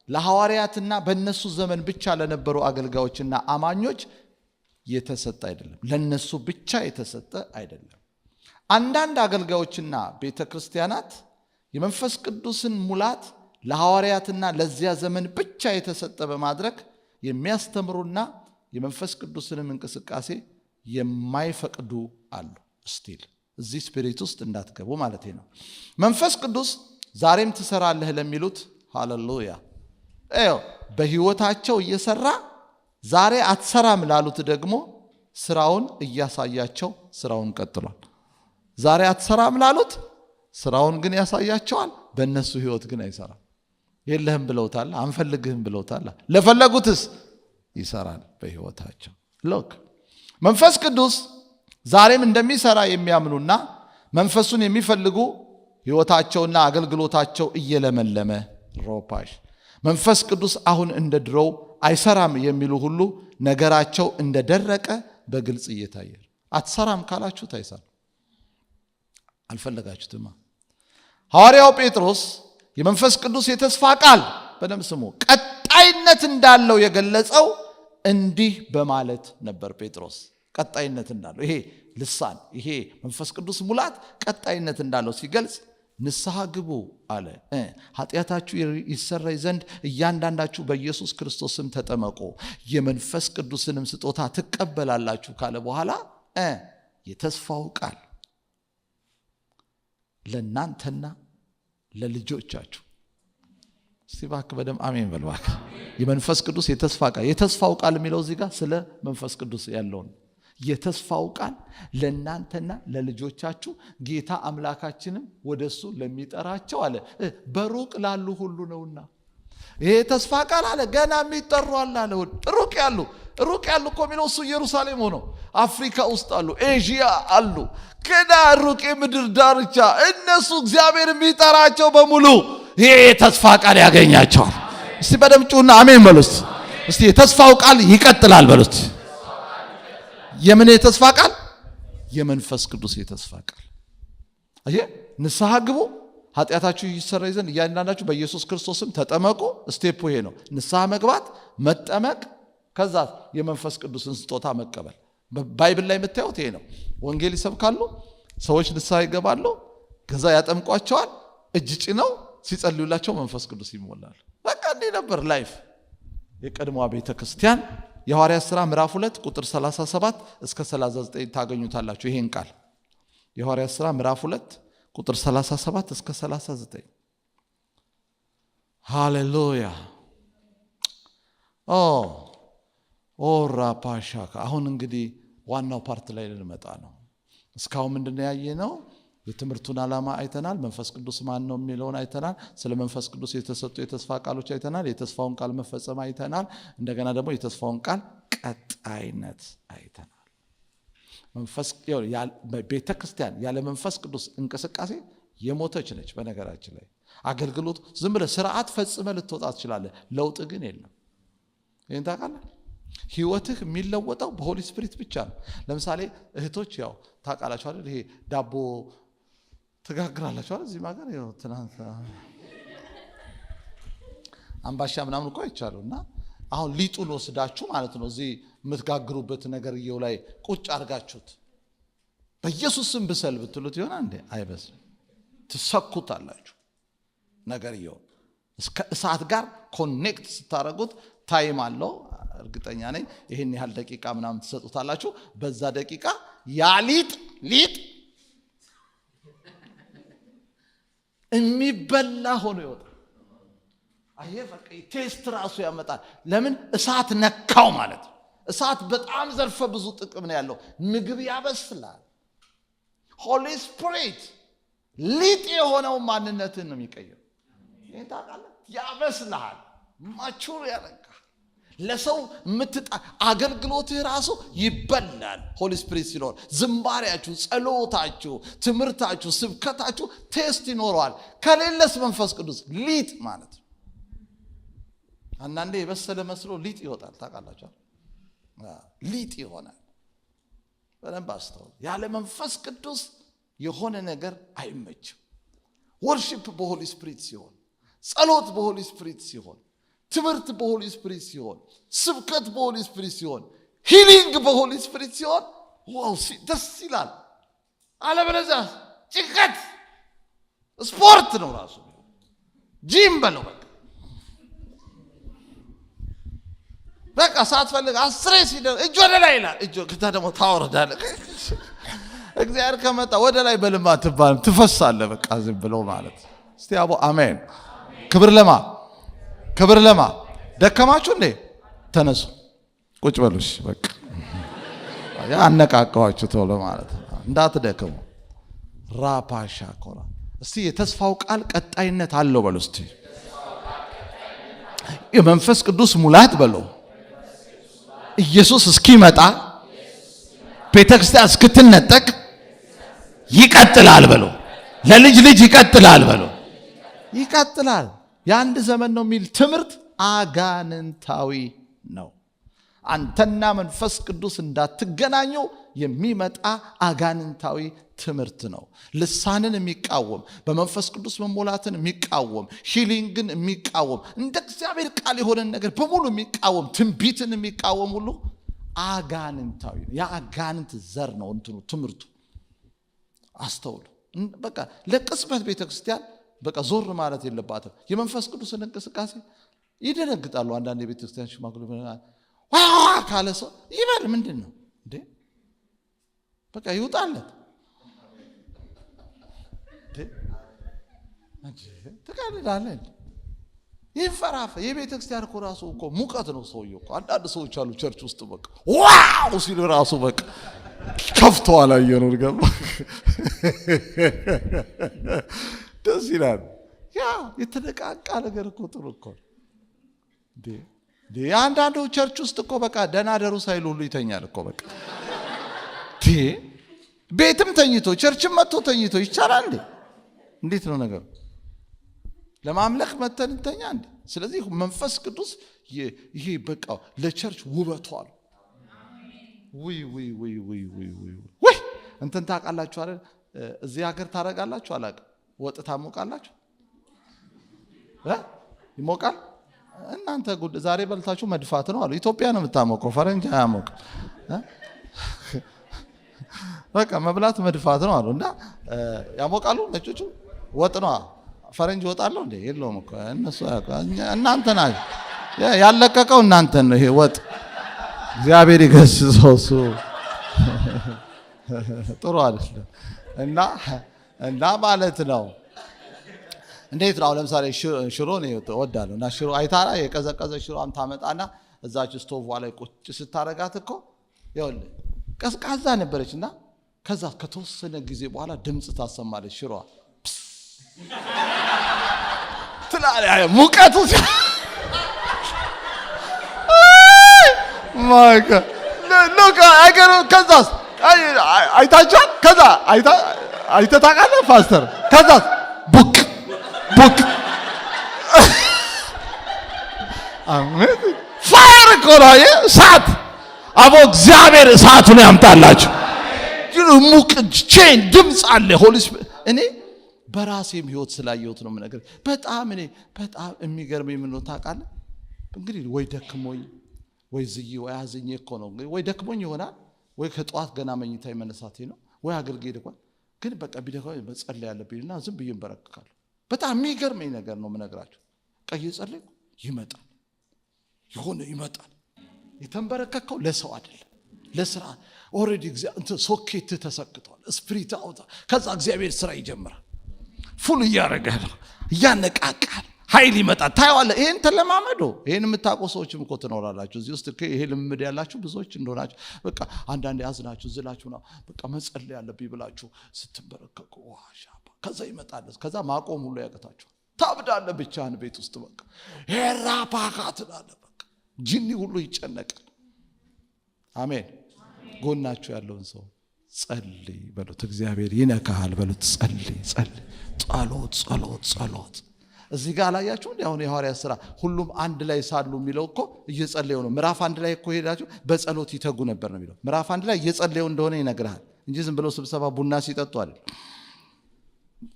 Speaker 1: ለሐዋርያትና በእነሱ ዘመን ብቻ ለነበሩ አገልጋዮችና አማኞች የተሰጠ አይደለም። ለነሱ ብቻ የተሰጠ አይደለም። አንዳንድ አገልጋዮችና ቤተክርስቲያናት የመንፈስ ቅዱስን ሙላት ለሐዋርያትና ለዚያ ዘመን ብቻ የተሰጠ በማድረግ የሚያስተምሩና የመንፈስ ቅዱስንም እንቅስቃሴ የማይፈቅዱ አሉ። ስቲል እዚህ ስፒሪት ውስጥ እንዳትገቡ ማለት ነው። መንፈስ ቅዱስ ዛሬም ትሰራለህ ለሚሉት ሃሌሉያ በህይወታቸው እየሰራ ዛሬ አትሰራም ላሉት ደግሞ ስራውን እያሳያቸው ስራውን ቀጥሏል። ዛሬ አትሰራም ላሉት ስራውን ግን ያሳያቸዋል። በእነሱ ህይወት ግን አይሰራም። የለህም ብለውታል፣ አንፈልግህም ብለውታል። ለፈለጉትስ ይሰራል በህይወታቸው። ሎክ መንፈስ ቅዱስ ዛሬም እንደሚሰራ የሚያምኑና መንፈሱን የሚፈልጉ ህይወታቸውና አገልግሎታቸው እየለመለመ ሮፓሽ መንፈስ ቅዱስ አሁን እንደድሮው አይሰራም የሚሉ ሁሉ ነገራቸው እንደደረቀ በግልጽ እየታየ። አትሰራም ካላችሁት አይሰራም፣ አልፈለጋችሁትማ። ሐዋርያው ጴጥሮስ የመንፈስ ቅዱስ የተስፋ ቃል በደም ስሙ ቀጣይነት እንዳለው የገለጸው እንዲህ በማለት ነበር። ጴጥሮስ ቀጣይነት እንዳለው ይሄ ልሳን ይሄ መንፈስ ቅዱስ ሙላት ቀጣይነት እንዳለው ሲገልጽ ንስሐ ግቡ አለ። ኃጢአታችሁ ይሰረይ ዘንድ እያንዳንዳችሁ በኢየሱስ ክርስቶስ ስም ተጠመቁ፣ የመንፈስ ቅዱስንም ስጦታ ትቀበላላችሁ ካለ በኋላ የተስፋው ቃል ለእናንተና ለልጆቻችሁ። እስቲ እባክህ በደም አሜን በል እባክህ። የመንፈስ ቅዱስ የተስፋው ቃል የሚለው እዚህ ጋር ስለ መንፈስ ቅዱስ ያለውን የተስፋው ቃል ለእናንተና ለልጆቻችሁ ጌታ አምላካችንም ወደሱ ለሚጠራቸው አለ በሩቅ ላሉ ሁሉ ነውና። ይሄ ተስፋ ቃል አለ ገና የሚጠሩ አለ ሩቅ ያሉ እኮ የሚለው እሱ ኢየሩሳሌም ሆኖ አፍሪካ ውስጥ አሉ፣ ኤዥያ አሉ፣ ገና ሩቅ የምድር ዳርቻ እነሱ እግዚአብሔር የሚጠራቸው በሙሉ ይሄ ተስፋ ቃል ያገኛቸዋል። እስቲ በደምብ ጩና አሜን በሉት። እስቲ የተስፋው ቃል ይቀጥላል በሉት። የምን የተስፋ ቃል? የመንፈስ ቅዱስ የተስፋ ቃል። አየ ንስሐ ግቡ ኃጢአታችሁ ይሰረይ ዘንድ እያንዳንዳችሁ በኢየሱስ ክርስቶስም ተጠመቁ። ስቴፕ ይሄ ነው። ንስሐ መግባት፣ መጠመቅ፣ ከዛ የመንፈስ ቅዱስን ስጦታ መቀበል። ባይብል ላይ የምታዩት ይሄ ነው። ወንጌል ይሰብካሉ፣ ሰዎች ንስሐ ይገባሉ፣ ከዛ ያጠምቋቸዋል፣ እጅ ጭነው ሲጸልዩላቸው መንፈስ ቅዱስ ይሞላል። በቃ እንዲህ ነበር ላይፍ የቀድሞዋ ቤተክርስቲያን። የሐዋርያት ሥራ ምዕራፍ 2 ቁጥር 37 እስከ 39 ታገኙታላችሁ ይሄን ቃል። የሐዋርያት ሥራ ምዕራፍ 2 ቁጥር 37 እስከ 39። ሃሌሉያ ራፓሻካ። አሁን እንግዲህ ዋናው ፓርት ላይ ልንመጣ ነው። እስካሁን ምንድነው ያየነው? የትምህርቱን ዓላማ አይተናል። መንፈስ ቅዱስ ማን ነው የሚለውን አይተናል። ስለ መንፈስ ቅዱስ የተሰጡ የተስፋ ቃሎች አይተናል። የተስፋውን ቃል መፈጸም አይተናል። እንደገና ደግሞ የተስፋውን ቃል ቀጣይነት አይተናል። ቤተክርስቲያን ያለ መንፈስ ቅዱስ እንቅስቃሴ የሞተች ነች። በነገራችን ላይ አገልግሎት ዝም ብለህ ስርዓት ፈጽመህ ልትወጣ ትችላለህ። ለውጥ ግን የለም። ይሄን ታውቃለህ? ህይወትህ የሚለወጠው በሆሊ ስፒሪት ብቻ ነው። ለምሳሌ እህቶች ያው ታውቃላችሁ አይደል? ይሄ ዳቦ ትጋግራላችሁ አይደል? እዚህ ማገር ያው ትናንት አምባሻ ምናምን እኮ አይቻለውና አሁን ሊጡን ወስዳችሁ ማለት ነው እዚህ የምትጋግሩበት ነገርየው ላይ ቁጭ አድርጋችሁት በኢየሱስ ስም ብሰል ብትሉት ይሆናል እንዴ? አይበስልም። ትሰኩታላችሁ። ነገርየው እስከ እሳት ጋር ኮኔክት ስታረጉት ታይም አለው። እርግጠኛ ነኝ ይሄን ያህል ደቂቃ ምናምን ትሰጡታላችሁ። በዛ ደቂቃ ያ ሊጥ የሚበላ ሆኖ ይወጣል። በቃ ቴስት ራሱ ያመጣል። ለምን? እሳት ነካው ማለት ነው። እሳት በጣም ዘርፈ ብዙ ጥቅም ነው ያለው። ምግብ ያበስላል። ሆሊ ስፒሪት ሊጥ የሆነው ማንነትን ነው የሚቀየው። ይሄን ታውቃለህ? ያበስልሃል፣ ማቹር ያደርጋል። ለሰው አገልግሎትህ ራሱ ይበላል። ሆሊ ስፒሪት ሲኖር ዝማሬያችሁ፣ ጸሎታችሁ፣ ትምህርታችሁ፣ ስብከታችሁ ቴስት ይኖረዋል። ከሌለስ መንፈስ ቅዱስ ሊጥ ማለት ነው። አንዳንዴ የበሰለ መስሎ ሊጥ ይወጣል። ታውቃላችሁ? ሊጥ ይሆናል። በደንብ አስተውሉ። ያለ መንፈስ ቅዱስ የሆነ ነገር አይመችም። ወርሺፕ በሆሊ ስፒሪት ሲሆን፣ ጸሎት በሆሊ ስፒሪት ሲሆን፣ ትምህርት በሆሊ ስፒሪት ሲሆን፣ ስብከት በሆሊ ስፒሪት ሲሆን፣ ሂሊንግ በሆሊ ስፒሪት ሲሆን ዋው ደስ ይላል። አለበለዚያ ጭንቀት ስፖርት ነው ራሱ። ጂም በለው በቃ ሳትፈልግ አስሬ ሲደር እጅ ወደ ላይ ይላል። እጅ ከታ ደግሞ ታወርዳለህ። እግዚአብሔር ከመጣ ወደ ላይ በልማ አትባልም፣ ትፈሳለህ። በቃ ዝም ብሎ ማለት። እስቲ አቦ አሜን። ክብር ለማ ደከማችሁ እንዴ? ተነሱ ቁጭ በሉሽ። በቃ ያነቃቃዋችሁ ቶሎ ማለት እንዳትደከሙ። ራፓሻ ኮራ። እስቲ የተስፋው ቃል ቀጣይነት አለው በሉ። እስቲ የመንፈስ ቅዱስ ሙላት በሉ። ኢየሱስ እስኪመጣ ቤተክርስቲያን እስክትነጠቅ ይቀጥላል በሉ። ለልጅ ልጅ ይቀጥላል በሉ። ይቀጥላል። የአንድ ዘመን ነው የሚል ትምህርት አጋንንታዊ ነው። አንተና መንፈስ ቅዱስ እንዳትገናኙ የሚመጣ አጋንንታዊ ትምህርት ነው። ልሳንን የሚቃወም፣ በመንፈስ ቅዱስ መሞላትን የሚቃወም፣ ሂሊንግን የሚቃወም፣ እንደ እግዚአብሔር ቃል የሆነን ነገር በሙሉ የሚቃወም፣ ትንቢትን የሚቃወም ሁሉ አጋንንታዊ ነው። የአጋንንት ዘር ነው እንትኑ ትምህርቱ። አስተውሉ። በቃ ለቅጽበት ቤተክርስቲያን በቃ ዞር ማለት የለባትም። የመንፈስ ቅዱስን እንቅስቃሴ ይደነግጣሉ አንዳንድ የቤተክርስቲያን ሽማግሌ ካለ ሰው ይበል ምንድን ነው እንዴ? በቃ ይውጣለት። ትቀልዳለህ። ይፈራፈ የቤተክርስቲያን እኮ ራሱ እኮ ሙቀት ነው ሰውየው እኮ። አንዳንድ ሰዎች አሉ ቸርች ውስጥ በቃ ዋው ሲሉ ራሱ በቃ ከፍተዋል። አየነው ገባ ደስ ይላል። ያ የተነቃቃ ነገር እኮ ጥሩ እኮ እንዴ! አንዳንዱ ቸርች ውስጥ እኮ በቃ ደህና ደሩ ሳይሉ ሁሉ ይተኛል እኮ በቃ ቤትም ተኝቶ ቸርችም መጥቶ ተኝቶ ይቻላል እንዴ? እንዴት ነው ነገሩ? ለማምለክ መተን እንተኛ እንዴ? ስለዚህ መንፈስ ቅዱስ ይሄ በቃ ለቸርች ውበቷ ነው። ወይ እንትን ታውቃላችሁ አይደል? እዚህ ሀገር ታረጋላችሁ አላውቅም። ወጥ ታሞቃላችሁ? ይሞቃል? እናንተ ጉድ ዛሬ በልታችሁ መድፋት ነው አሉ። ኢትዮጵያ ነው የምታሞቀው፣ ፈረንጅ አያሞቅ። በቃ መብላት መድፋት ነው አሉ። እና ያሞቃሉ ነጮቹ። ወጥ ነው ፈረንጅ ወጣለው እንዴ? የለውም እኮ እነሱ። እናንተ ናችሁ ያለቀቀው፣ እናንተ ነው ይሄ ወጥ። እግዚአብሔር ይገስጸው እሱ ጥሩ አይደለም። እና ማለት ነው እንዴት ነው? ለምሳሌ ሽሮ ነው እወዳለሁ። እና ሽሮ አይታራ የቀዘቀዘ ሽሮም ታመጣና እዛች ስቶቭ ላይ ቁጭ ስታረጋት እኮ ይኸውልህ ቀዝቃዛ ነበረችና ከዛ ከተወሰነ ጊዜ በኋላ ድምጽ ታሰማለች ሽሮዋ ትላለች። ሙቀቱ ማይካ ሎካ አገሩ ከዛስ አይታቻ ከዛ አይተታቃለ ፓስተር ከዛስ ቡክ ቡክ አሜን። ፋየር እኮ ነው እሳት። አቦ እግዚአብሔር እሳቱን ያምጣላችሁ። ሙቅ ቼን ድምፅ አለ ሆሊ ስፒሪት። እኔ በራሴም ህይወት ስላየሁት ነው የምነግርህ። በጣም የሚገርመኝ ምን ነው ታውቃለህ? እንግዲህ ወይ ደክሞኝ ወይ ዝዬ ወይ አዝኜ እኮ ነው እንግዲህ ወይ ደክሞኝ ይሆናል ወይ ከጧት ገና መኝታ መነሳቴ ነው ወይ አገልግሎት እንኳን ግን በቃ ቢደክሞኝ መጸለይ ያለብኝና ዝም ብዬ እንበረከካለሁ። በጣም የሚገርመኝ ነገር ነው የምነግራችሁ። ቀይ ጸለይ ይመጣል ይመጣል። የተንበረከከው ለሰው አይደለም ለስራ ኦሬዲ እግዚአብሔር ሶኬት ተሰክቷል። ስፒሪት አውጣ። ከዛ እግዚአብሔር ስራ ይጀምራል። ፉል እያረጋል ያነቃቃል። ኃይል ይመጣል። ታየዋለህ። ይሄን ተለማመዶ። ይሄን የምታውቁ ሰዎችም እኮ ትኖራላችሁ እዚህ ውስጥ ይሄ ልምምድ ያላችሁ ብዙዎች እንደሆናችሁ በቃ አንዳንዴ ያዝናችሁ ዝላችሁ ነው በቃ መጸለይ ያለብኝ ብላችሁ ስትንበረከኩ ዋሻባ ከዛ ይመጣል። ከዛ ማቆም ሁሉ ያቀታችሁ ታብዳለህ ብቻህን ቤት ውስጥ በቃ ሄራፓካት አለ በቃ ጂኒ ሁሉ ይጨነቃል። አሜን። ጎናችሁ ያለውን ሰው ጸልይ በሉት። እግዚአብሔር ይነካሃል በሉት። ጸልይ ጸሎት። እዚህ ጋር አላያችሁ እንዴ? አሁን የሐዋርያት ሥራ ሁሉም አንድ ላይ ሳሉ የሚለው እኮ እየጸለዩ ነው። ምዕራፍ 1 ላይ እኮ ሄዳችሁ በጸሎት ይተጉ ነበር ነው የሚለው። ምዕራፍ 1 ላይ እየጸለዩ እንደሆነ ይነግራል እንጂ ዝም ብለው ስብሰባ ቡና ሲጠጡ አይደል።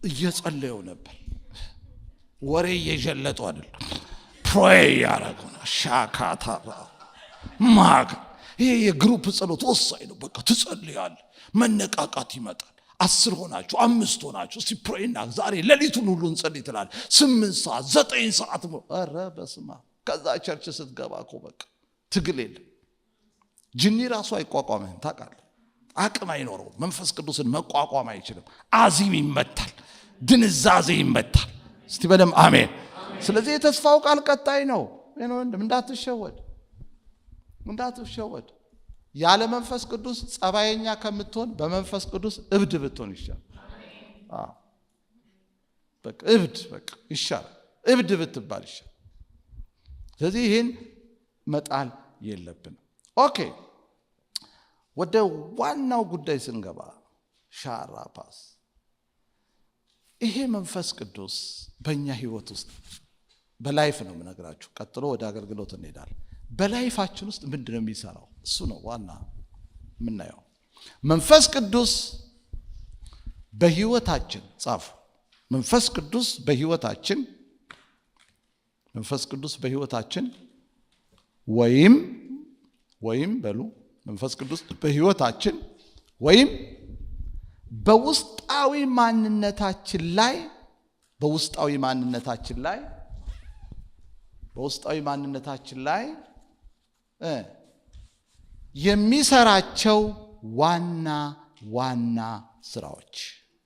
Speaker 1: እየጸለዩ ነበር። ወሬ እየጀለጡ አይደል። ፕሬይ ያረጉ ነው። ሻካታራ ማግ ይሄ የግሩፕ ጸሎት ወሳኝ ነው። በቃ ትጸልያለህ፣ መነቃቃት ይመጣል። 10 ሆናችሁ 5 ሆናችሁ እስቲ ፕሬይና ዛሬ ሌሊቱን ሁሉ እንጸልይ ትላለህ። 8 ሰዓት 9 ሰዓት ኧረ በስመ አብ። ከዛ ቸርች ስትገባ እኮ በቃ ትግል የለም። ጅኒ ራሱ አይቋቋምህም ታውቃለህ። አቅም አይኖረውም። መንፈስ ቅዱስን መቋቋም አይችልም። አዚም ይመታል፣ ድንዛዜ ይመታል። እስቲ በደም አሜን። ስለዚህ የተስፋው ቃል ቀጣይ ነው። እንዳትሸወድ ያለ መንፈስ ቅዱስ ጸባየኛ ከምትሆን በመንፈስ ቅዱስ እብድ ብትሆን ይሻላል። በቃ ይሻላል። እብድ ብትባል ይሻላል። ስለዚህ ይህን መጣል የለብንም። ኦኬ፣ ወደ ዋናው ጉዳይ ስንገባ ሻራፓስ ይሄ መንፈስ ቅዱስ በእኛ ህይወት ውስጥ በላይፍ ነው የምነግራችሁ። ቀጥሎ ወደ አገልግሎት እንሄዳለን። በላይፋችን ውስጥ ምንድን ነው የሚሰራው? እሱ ነው ዋና የምናየው። መንፈስ ቅዱስ በህይወታችን ጻፉ። መንፈስ ቅዱስ በህይወታችን ወይም በሉ መንፈስ ቅዱስ በህይወታችን ወይም በውስጣዊ ማንነታችን ላይ የሚሰራቸው ዋና ስራዎች።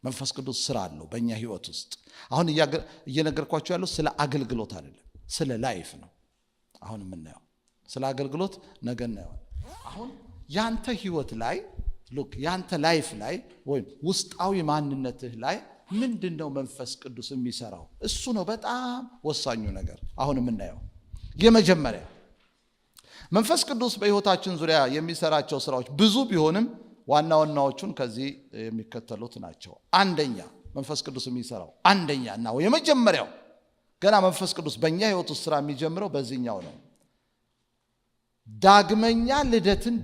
Speaker 1: መንፈስ ቅዱስ ስራ አለው በእኛ ህይወት ውስጥ። አሁን እየነገርኳችሁ ያለው ስለ አገልግሎት አይደለም፣ ስለ ላይፍ ነው። አሁን የምናየው ስለ አገልግሎት ነገ እናየዋለን። አሁን ያንተ ህይወት ላይ ያንተ ላይፍ ላይ ወይም ውስጣዊ ማንነትህ ላይ ምንድነው መንፈስ ቅዱስ የሚሰራው? እሱ ነው በጣም ወሳኙ ነገር አሁን የምናየው። የመጀመሪያ መንፈስ ቅዱስ በህይወታችን ዙሪያ የሚሰራቸው ስራዎች ብዙ ቢሆንም ዋና ዋናዎቹን ከዚህ የሚከተሉት ናቸው። አንደኛ መንፈስ ቅዱስ የሚሰራው አንደኛና የመጀመሪያው ገና መንፈስ ቅዱስ በእኛ ህይወት ውስጥ ስራ የሚጀምረው በዚህኛው ነው። ዳግመኛ ልደትን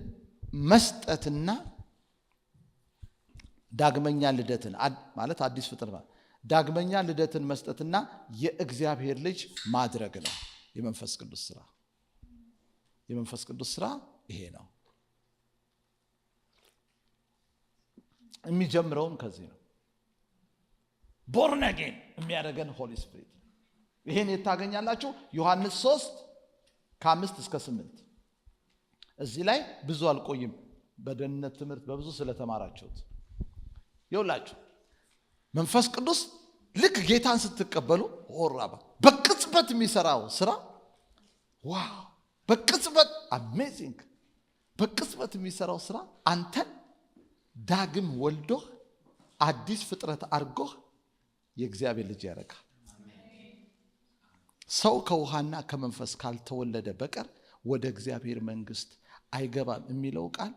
Speaker 1: መስጠትና ማለት አዲስ ፍጥረት ዳግመኛ ልደትን መስጠትና የእግዚአብሔር ልጅ ማድረግ ነው የመንፈስ ቅዱስ ስራ። የመንፈስ ቅዱስ ስራ ይሄ ነው። የሚጀምረውም ከዚህ ነው። ቦርን አጌን የሚያደርገን ሆሊ ስፒሪት። ይሄን የታገኛላችሁ ዮሐንስ 3:5-8። እዚህ ላይ ብዙ አልቆይም፣ በደህንነት ትምህርት በብዙ ስለተማራችሁት ይውላችሁ። መንፈስ ቅዱስ ልክ ጌታን ስትቀበሉ ወራባ በቅጽበት የሚሰራው ስራ ዋው! በቅጽበት አሜዚንግ! በቅጽበት የሚሰራው ስራ አንተን ዳግም ወልዶህ አዲስ ፍጥረት አድርጎህ የእግዚአብሔር ልጅ ያደርጋል። ሰው ከውሃና ከመንፈስ ካልተወለደ በቀር ወደ እግዚአብሔር መንግስት አይገባም የሚለው ቃል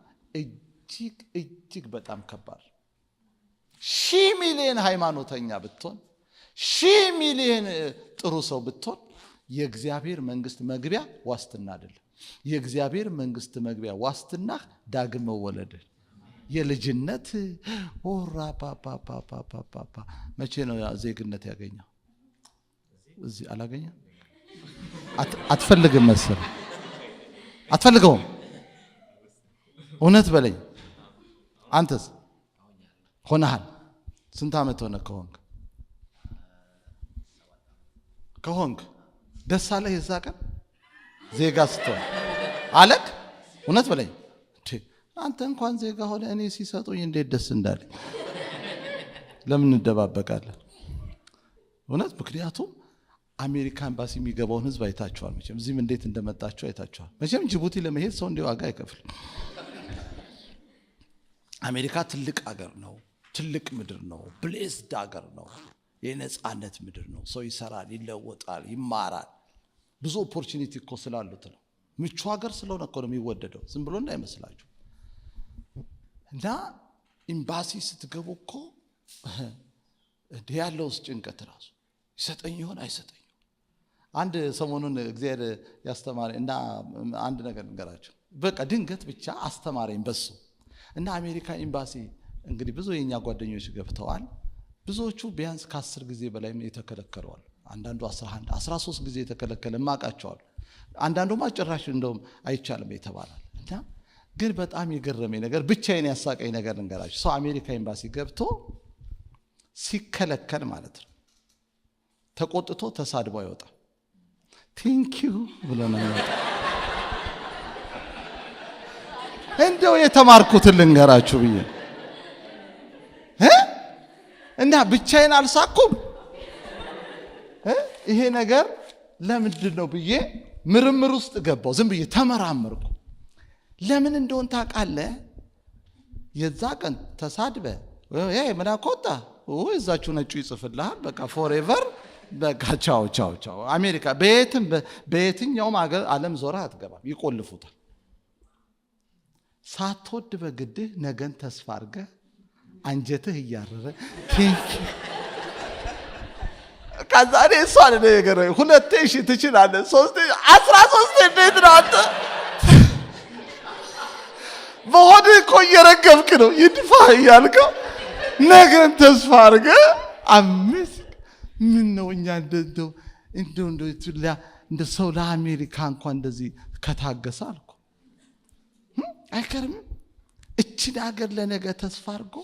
Speaker 1: እጅግ በጣም ከባድ። 1,000,000,000 ሃይማኖተኛ ብትሆን ሺህ ሚሊዮን ጥሩ ሰው ብትሆን የእግዚአብሔር መንግስት መግቢያ ዋስትና አይደለም። የእግዚአብሔር መንግስት መግቢያ ዋስትና ዳግም መወለድ፣ የልጅነት ኦራ ፓፓ መቼ ነው ዜግነት ያገኘው? እዚህ አላገኘም። አትፈልግም መሰል አትፈልገውም። እውነት በለኝ አንተስ ሆነሃል? ስንት ዓመት ሆነ ከሆንክ ደስ አለህ? የዛ ቀን ዜጋ ስትሆን አለክ? እውነት በለኝ አንተ እንኳን ዜጋ ሆነ እኔ ሲሰጡኝ እንዴት ደስ እንዳለኝ። ለምን እንደባበቃለን? እውነት ምክንያቱም አሜሪካ ኤምባሲ የሚገባውን ህዝብ አይታችኋል። መቼም እዚህም እንዴት እንደመጣችሁ አይታችኋል። መቼም ጅቡቲ ለመሄድ ሰው እንዲህ ዋጋ አይከፍልም። አሜሪካ ትልቅ ሀገር ነው፣ ትልቅ ምድር ነው፣ ብሌስድ ሀገር ነው፣ የነጻነት ምድር ነው። ሰው ይሰራል፣ ይለወጣል፣ ይማራል። ብዙ ኦፖርቹኒቲ እኮ ስላሉት ነው። ምቹ ሀገር ስለሆነ እኮ ነው የሚወደደው። ዝም ብሎ እንዳይመስላችሁ። እና ኤምባሲ ስትገቡ እኮ እንዲህ ያለውስ ጭንቀት ራሱ ይሰጠኝ ይሆን አይሰጠኝ? አንድ ሰሞኑን እግዚአብሔር ያስተማረኝ እና አንድ ነገር እንገራችሁ። በቃ ድንገት ብቻ አስተማረኝ በሱ እና አሜሪካ ኤምባሲ እንግዲህ ብዙ የኛ ጓደኞች ገብተዋል። ብዙዎቹ ቢያንስ ከ10 ጊዜ በላይ የተከለከለዋል። አንዳንዱ 11 13 ጊዜ የተከለከለ ማቃቸዋል። አንዳንዱማ ጭራሽ እንደውም አይቻልም ይተባላል። እና ግን በጣም የገረመኝ ነገር ብቻዬን ያሳቀኝ ነገር እንገራችሁ። ሰው አሜሪካ ኤምባሲ ገብቶ ሲከለከል ማለት ነው ተቆጥቶ ተሳድቦ አይወጣም። ቴንኪው ብሎ ነው የሚወጣው። እንደው የተማርኩትን ልንገራችሁ ብዬ እና ብቻዬን አልሳኩም። ይሄ ነገር ለምንድን ነው ብዬ ምርምር ውስጥ ገባው። ዝም ብዬ ተመራመርኩ። ለምን እንደሆነ ታውቃለህ? የዛ ቀን ተሳድበ ምን አቆጣ እዛችሁ ነጩ ይጽፍልሃል። በቃ ፎሬቨር በቃ ቻው ቻው ቻው። አሜሪካ በየትኛውም ዓለም ዞራ አትገባም፣ ይቆልፉታል። ሳትወድ በግድህ ነገን ተስፋ አድርገህ አንጀትህ እያረረ ከዛ እኔ እሷን ነገር 2000 ትችላለህ 13 እንዴት ነው አንተ በሆድህ እኮ እየረገምክ ነው ይድፋ እያልከው ነገን ተስፋ አድርገህ ምን ነው እኛ እንደ ሰው ለአሜሪካ እንኳን እንደዚህ ከታገሰ አልኩ። አይከርም? እችን ሀገር ለነገ ተስፋ አድርጎ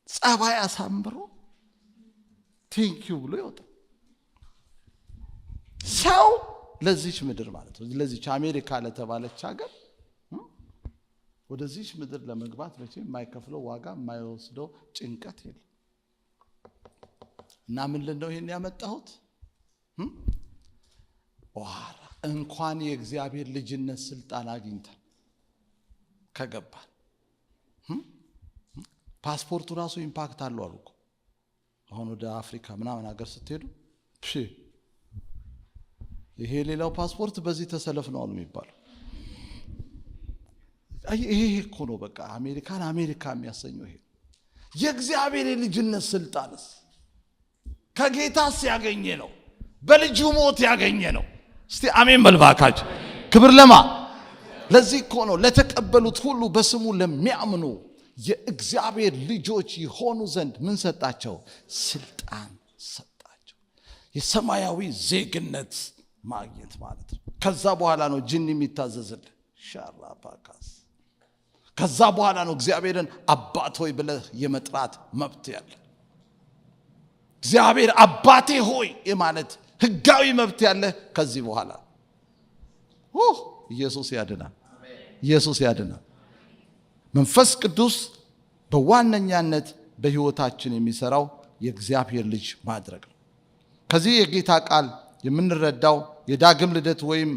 Speaker 1: ጸባይ አሳምሮ ቴንኪው ብሎ ይወጣል ሰው ለዚች ምድር ማለት ነው። ለዚች አሜሪካ ለተባለች ሀገር ወደዚች ምድር ለመግባት መቼም የማይከፍለው ዋጋ የማይወስደው ጭንቀት የለም። እና ምን ልነው ይሄን ያመጣሁት? ዋራ እንኳን የእግዚአብሔር ልጅነት ስልጣን አግኝተን ከገባን ፓስፖርቱ ራሱ ኢምፓክት አለው አሉ እኮ። አሁን ወደ አፍሪካ ምናምን ሀገር ስትሄዱ ይሄ ሌላው ፓስፖርት በዚህ ተሰለፍ ነው አሉ የሚባለው። ይሄ እኮ ነው በቃ አሜሪካን አሜሪካ የሚያሰኘው ይሄ። የእግዚአብሔር የልጅነት ስልጣንስ ከጌታስ ያገኘ ነው፣ በልጁ ሞት ያገኘ ነው። እስቲ አሜን በልባካች። ክብር ለማ ለዚህ እኮ ነው ለተቀበሉት ሁሉ በስሙ ለሚያምኑ የእግዚአብሔር ልጆች የሆኑ ዘንድ ምን ሰጣቸው? ስልጣን ሰጣቸው። የሰማያዊ ዜግነት ማግኘት ማለት ነው። ከዛ በኋላ ነው ጅን የሚታዘዝልህ ሻራፓካስ። ከዛ በኋላ ነው እግዚአብሔርን አባት ሆይ ብለህ የመጥራት መብት ያለ። እግዚአብሔር አባቴ ሆይ የማለት ህጋዊ መብት ያለ ከዚህ በኋላ። ኢየሱስ ያድናል። ኢየሱስ ያድናል። መንፈስ ቅዱስ በዋነኛነት በህይወታችን የሚሰራው የእግዚአብሔር ልጅ ማድረግ ነው። ከዚህ የጌታ ቃል የምንረዳው የዳግም ልደት ወይም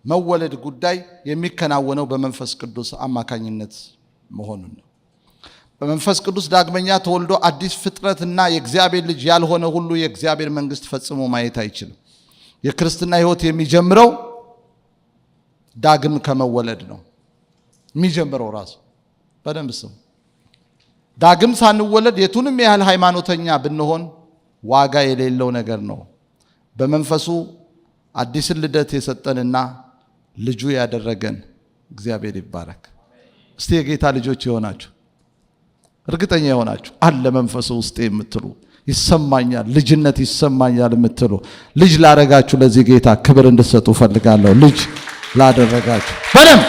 Speaker 1: መወለድ ጉዳይ የሚከናወነው በመንፈስ ቅዱስ አማካኝነት መሆኑን ነው። በመንፈስ ቅዱስ ዳግመኛ ተወልዶ አዲስ ፍጥረትና የእግዚአብሔር ልጅ ያልሆነ ሁሉ የእግዚአብሔር መንግስት ፈጽሞ ማየት አይችልም። የክርስትና ህይወት የሚጀምረው ዳግም ከመወለድ ነው። የሚጀምረው ራሱ በደንብ ስሙ። ዳግም ሳንወለድ የቱንም ያህል ሃይማኖተኛ ብንሆን ዋጋ የሌለው ነገር ነው። በመንፈሱ አዲስን ልደት የሰጠንና ልጁ ያደረገን እግዚአብሔር ይባረክ። እስቲ የጌታ ልጆች የሆናችሁ እርግጠኛ የሆናችሁ አለ መንፈሱ ውስጥ የምትሉ ይሰማኛል፣ ልጅነት ይሰማኛል የምትሉ ልጅ ላደረጋችሁ ለዚህ ጌታ ክብር እንድትሰጡ ፈልጋለሁ። ልጅ ላደረጋችሁ በደም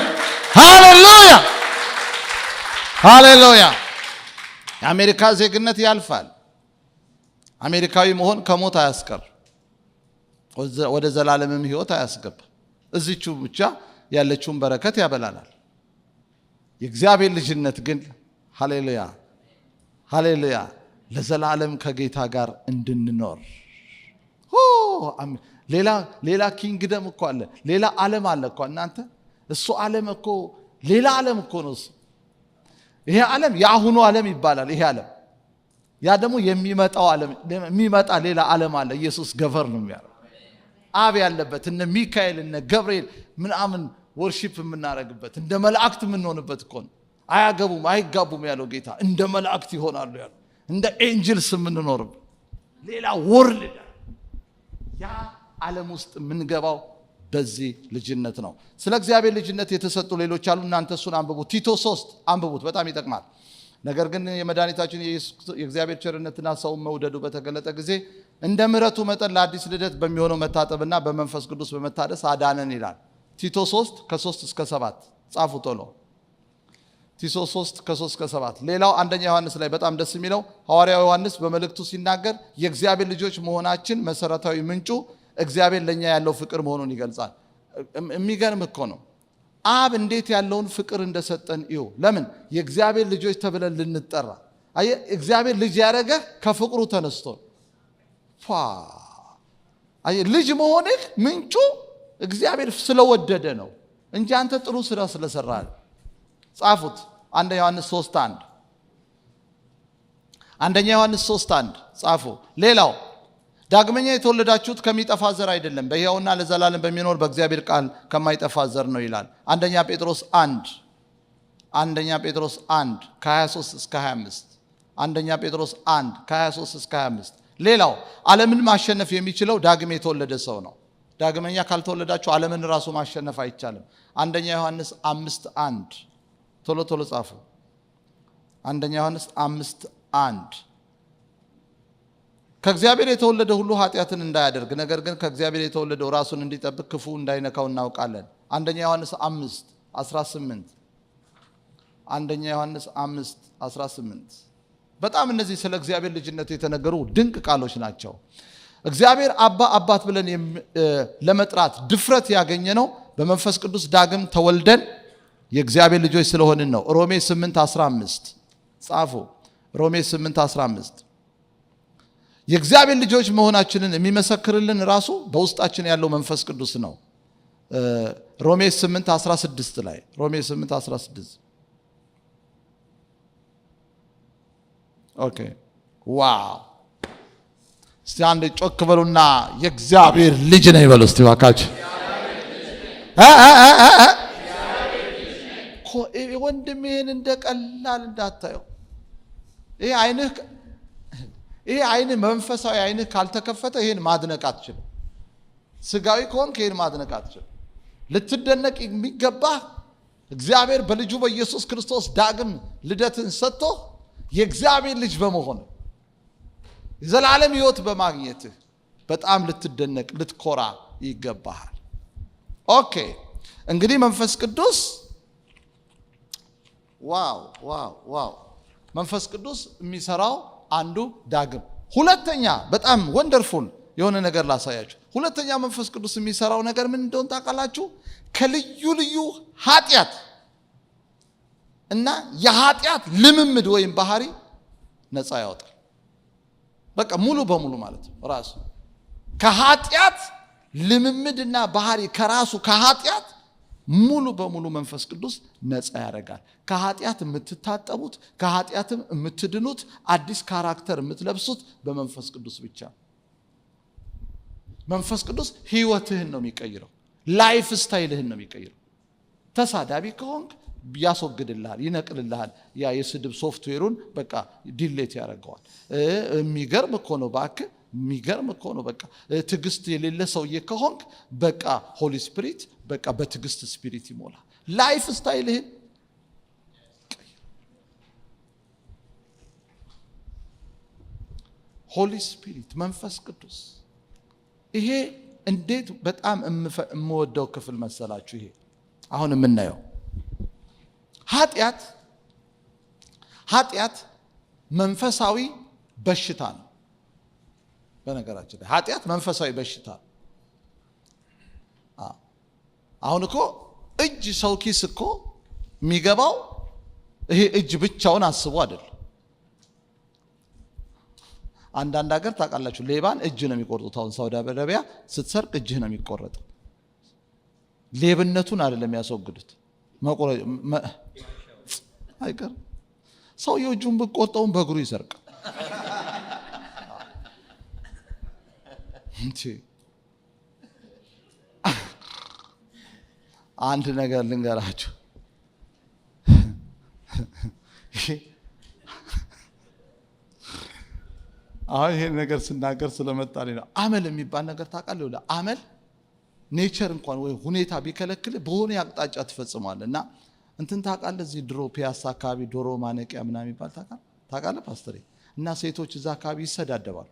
Speaker 1: ሃሌሉያ ሃሌሉያ። የአሜሪካ ዜግነት ያልፋል። አሜሪካዊ መሆን ከሞት አያስቀር፣ ወደ ዘላለምም ህይወት አያስገባ። እዚቹ ብቻ ያለችውን በረከት ያበላናል። የእግዚአብሔር ልጅነት ግን ሃሌሉያ ሃሌሉያ ለዘላለም ከጌታ ጋር እንድንኖር። ሌላ ኪንግደም እኮ አለ፣ ሌላ ዓለም አለ እኮ እናንተ። እሱ ዓለም እኮ ሌላ ዓለም እኮ ነው። ይሄ ዓለም የአሁኑ ዓለም ይባላል። ይሄ ዓለም ያ ደግሞ የሚመጣው ዓለም፣ የሚመጣ ሌላ ዓለም አለ። ኢየሱስ ገቨር ነው የሚያደርገው። አብ ያለበት እነ ሚካኤል እነ ገብርኤል ምናምን ወርሺፕ የምናደርግበት እንደ መላእክት የምንሆንበት እኮ ነው። አያገቡም አይጋቡም ያለው ጌታ እንደ መላእክት ይሆናሉ ያለው፣ እንደ ኤንጅልስ የምንኖርበት ሌላ ወርልድ። ያ ዓለም ውስጥ የምንገባው በዚህ ልጅነት ነው። ስለ እግዚአብሔር ልጅነት የተሰጡ ሌሎች አሉ። እናንተ እሱን አንብቡት። ቲቶ 3 አንብቡት፣ በጣም ይጠቅማል። ነገር ግን የመድኃኒታችን የእግዚአብሔር ቸርነትና ሰውን መውደዱ በተገለጠ ጊዜ እንደ ምሕረቱ መጠን ለአዲስ ልደት በሚሆነው መታጠብና በመንፈስ ቅዱስ በመታደስ አዳነን ይላል። ቲቶ 3 ከ3 እስከ 7 ጻፉ ቶሎ። ቲቶ 3 ከ3 እስከ 7። ሌላው አንደኛ ዮሐንስ ላይ በጣም ደስ የሚለው ሐዋርያው ዮሐንስ በመልእክቱ ሲናገር የእግዚአብሔር ልጆች መሆናችን መሰረታዊ ምንጩ እግዚአብሔር ለኛ ያለው ፍቅር መሆኑን ይገልጻል። የሚገርም እኮ ነው። አብ እንዴት ያለውን ፍቅር እንደሰጠን እዩ። ለምን የእግዚአብሔር ልጆች ተብለን ልንጠራ። አየ እግዚአብሔር ልጅ ያደረገ ከፍቅሩ ተነስቶ። አየ ልጅ መሆንህ ምንጩ እግዚአብሔር ስለወደደ ነው እንጂ አንተ ጥሩ ስራ ስለሰራህ። ጻፉት። አንደኛ ዮሐንስ 3:1 አንደኛ ዮሐንስ 3:1 ጻፉ። ሌላው ዳግመኛ የተወለዳችሁት ከሚጠፋ ዘር አይደለም በሕያውና ለዘላለም በሚኖር በእግዚአብሔር ቃል ከማይጠፋ ዘር ነው ይላል። አንደኛ ጴጥሮስ 1 ከ23 እስከ 25 አንደኛ ጴጥሮስ 1 ከ23 እስከ 25። ሌላው ዓለምን ማሸነፍ የሚችለው ዳግም የተወለደ ሰው ነው። ዳግመኛ ካልተወለዳችሁ ዓለምን ራሱ ማሸነፍ አይቻልም። አንደኛ ዮሐንስ 5:1 ቶሎ ቶሎ ጻፉ። አንደኛ ዮሐንስ 5:1 ከእግዚአብሔር የተወለደ ሁሉ ኃጢአትን እንዳያደርግ ነገር ግን ከእግዚአብሔር የተወለደው ራሱን እንዲጠብቅ ክፉ እንዳይነካው እናውቃለን። አንደኛ ዮሐንስ 5:18 አንደኛ ዮሐንስ 5:18 በጣም እነዚህ ስለ እግዚአብሔር ልጅነት የተነገሩ ድንቅ ቃሎች ናቸው። እግዚአብሔር አባት ብለን ለመጥራት ድፍረት ያገኘነው በመንፈስ ቅዱስ ዳግም ተወልደን የእግዚአብሔር ልጆች ስለሆንን ነው። ሮሜ 8:15 ጻፉ። ሮሜ 8:15 የእግዚአብሔር ልጆች መሆናችንን የሚመሰክርልን ራሱ በውስጣችን ያለው መንፈስ ቅዱስ ነው። ሮሜ 8:16 ላይ ሮሜ 8:16 ኦኬ ዋው። እስቲ አንድ ጮክ በሉና የእግዚአብሔር ልጅ ነኝ በሉ እስቲ እባካችሁ። ወንድም ይሄን እንደቀላል እንዳታየው። ይሄ አይንህ መንፈሳዊ አይንህ ካልተከፈተ ይሄን ማድነቅ አትችልም። ስጋዊ ከሆንክ ይሄን ማድነቅ አትችልም። ልትደነቅ የሚገባህ እግዚአብሔር በልጁ በኢየሱስ ክርስቶስ ዳግም ልደትን ሰጥቶ የእግዚአብሔር ልጅ በመሆን የዘላለም ሕይወት በማግኘትህ በጣም ልትደነቅ ልትኮራ ይገባሃል። ኦኬ እንግዲህ መንፈስ ቅዱስ ዋው መንፈስ ቅዱስ የሚሰራው አንዱ ዳግም። ሁለተኛ በጣም ወንደርፉል የሆነ ነገር ላሳያችሁ። ሁለተኛ መንፈስ ቅዱስ የሚሰራው ነገር ምን እንደሆነ ታውቃላችሁ? ከልዩ ልዩ ኃጢአት እና የኃጢአት ልምምድ ወይም ባህሪ ነፃ ያወጣል። በቃ ሙሉ በሙሉ ማለት ነው። ራሱ ከኃጢአት ልምምድና ባህሪ ከራሱ ከኃጢአት ሙሉ በሙሉ መንፈስ ቅዱስ ነፃ ያደርጋል። ከኃጢአት የምትታጠቡት ከኃጢአትም የምትድኑት አዲስ ካራክተር የምትለብሱት በመንፈስ ቅዱስ ብቻ። መንፈስ ቅዱስ ህይወትህን ነው የሚቀይረው። ላይፍ ስታይልህን ነው የሚቀይረው። ተሳዳቢ ከሆንክ ያስወግድልሃል፣ ይነቅልልሃል። ያ የስድብ ሶፍትዌሩን በቃ ዲሌት ያደርገዋል። የሚገርም እኮ ነው እባክህ። የሚገርም እኮ ነው። በቃ ትዕግስት የሌለ ሰውዬ ከሆንክ በቃ ሆሊ ስፒሪት በቃ በትዕግስት ስፒሪት ይሞላል። ላይፍ ስታይልህን ሆሊ ስፒሪት መንፈስ ቅዱስ ይሄ እንዴት በጣም የምወደው ክፍል መሰላችሁ። ይሄ አሁን የምናየው ኃጢአት መንፈሳዊ በሽታ ነው። በነገራችን ላይ ኃጢአት መንፈሳዊ በሽታ ነው። አሁን እኮ እጅ ሰው ኪስ እኮ የሚገባው ይሄ እጅ ብቻውን አስቦ አይደለም። አንዳንድ ሀገር ታውቃላችሁ ሌባን እጅ ነው የሚቆርጡት። አሁን ሳውዲ አረቢያ ስትሰርቅ እጅህ ነው የሚቆረጠው። ሌብነቱን አይደለም ያስወግዱት። አይቀር ሰውየው እጁን ብቆርጠውን በእግሩ ይሰርቅ። አንድ ነገር ልንገራችሁ። አሁን ይሄን ነገር ስናገር ስለመጣልኝ ነው። አመል የሚባል ነገር ታውቃለህ? አመል ኔቸር እንኳን ወይ ሁኔታ ቢከለክል በሆነ አቅጣጫ ትፈጽማለህ። እና እንትን ታውቃለህ? እዚህ ድሮ ፒያሳ አካባቢ ዶሮ ማነቂያ ምናምን የሚባል ታውቃለህ ፓስተሬ? እና ሴቶች እዛ አካባቢ ይሰዳደባሉ።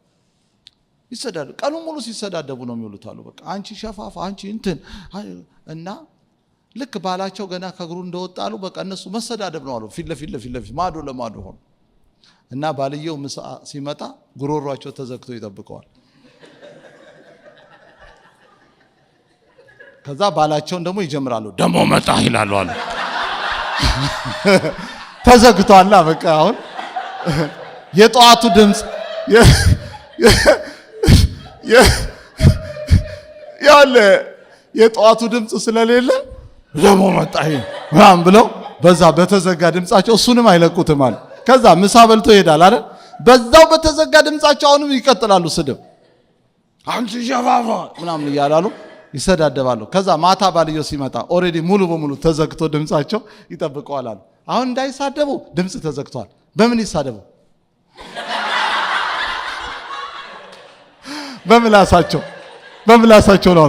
Speaker 1: ቀኑ ሙሉ ሲሰዳደቡ ነው የሚውሉት አሉ። በቃ አንቺ ሸፋፋ፣ አንቺ እንትን እና ልክ ባላቸው ገና ከእግሩ እንደወጣሉ በቃ እነሱ መሰዳደብ ነው አሉ። ፊት ለፊት ማዶ ለማዶ ሆኖ እና ባልየው ምሳ ሲመጣ ጉሮሯቸው ተዘግቶ ይጠብቀዋል። ከዛ ባላቸውን ደግሞ ይጀምራሉ። ደሞ መጣ ይላሉ አሉ። ተዘግቷላ በቃ አሁን የጠዋቱ ድምፅ ያለ የጠዋቱ ድምፅ ስለሌለ ደሞ መጣ ምናምን ብለው በዛ በተዘጋ ድምፃቸው እሱንም አይለቁትም አለ። ከዛ ምሳ በልቶ ይሄዳል አይደል? በዛው በተዘጋ ድምፃቸው አሁንም ይቀጥላሉ ስድብ። አንቺ ሸፋፋ ምናምን እያላሉ ይሰዳደባሉ። ከዛ ማታ ባልየው ሲመጣ ኦሬዲ ሙሉ በሙሉ ተዘግቶ ድምፃቸው ይጠብቀዋል አሉ። አሁን እንዳይሳደቡ ድምፅ ተዘግቷል። በምን ይሳደቡ? በምላሳቸው ነው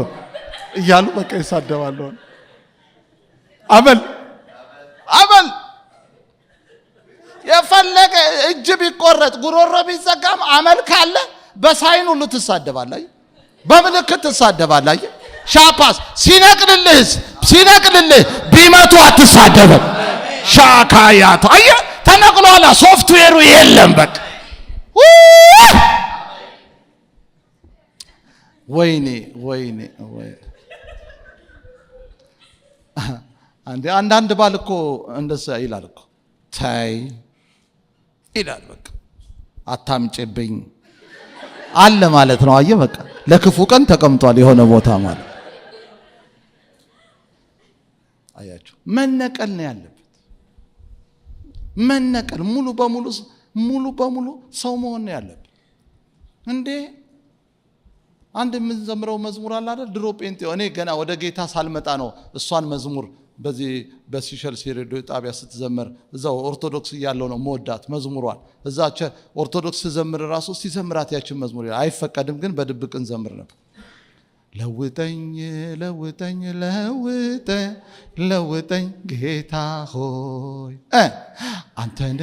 Speaker 1: እያሉ በቃ ይሳደባሉ። አመል የፈለገ እጅ ቢቆረጥ ጉሮሮ ቢዘጋም አመል ካለ በሳይን ሁሉ ትሳደባለህ፣ በምልክት ትሳደባለህ። ሻፓስ ሲነቅልልህ ቢመቱ አትሳደብም። ሻካያቱ አየህ ተነቅሏላ። ሶፍትዌሩ የለም በቃ ወይኔ አንዳንድ ባል እኮ እንደዛ ይላል እኮ ታይ ይላል። በቃ አታምጪብኝ አለ ማለት ነው። አየህ በቃ ለክፉ ቀን ተቀምጧል የሆነ ቦታ ማለት። አያችሁ መነቀል ነው ያለበት። መነቀል ሙሉ በሙሉ ሰው መሆን ነው ያለበት። እንዴ አንድ የምንዘምረው መዝሙር አለ አይደል? ድሮ ጴንጤው እኔ ገና ወደ ጌታ ሳልመጣ ነው እሷን መዝሙር በዚህ በሲሸልስ ሬዲዮ ጣቢያ ስትዘምር እዛው ኦርቶዶክስ እያለው ነው መወዳት መዝሙሯን። እዛች ኦርቶዶክስ ዘምር ራሱ ሲዘምራት ያችን መዝሙር አይፈቀድም፣ ግን በድብቅ እንዘምር ነበር። ለውጠኝ ጌታ ሆይ አንተን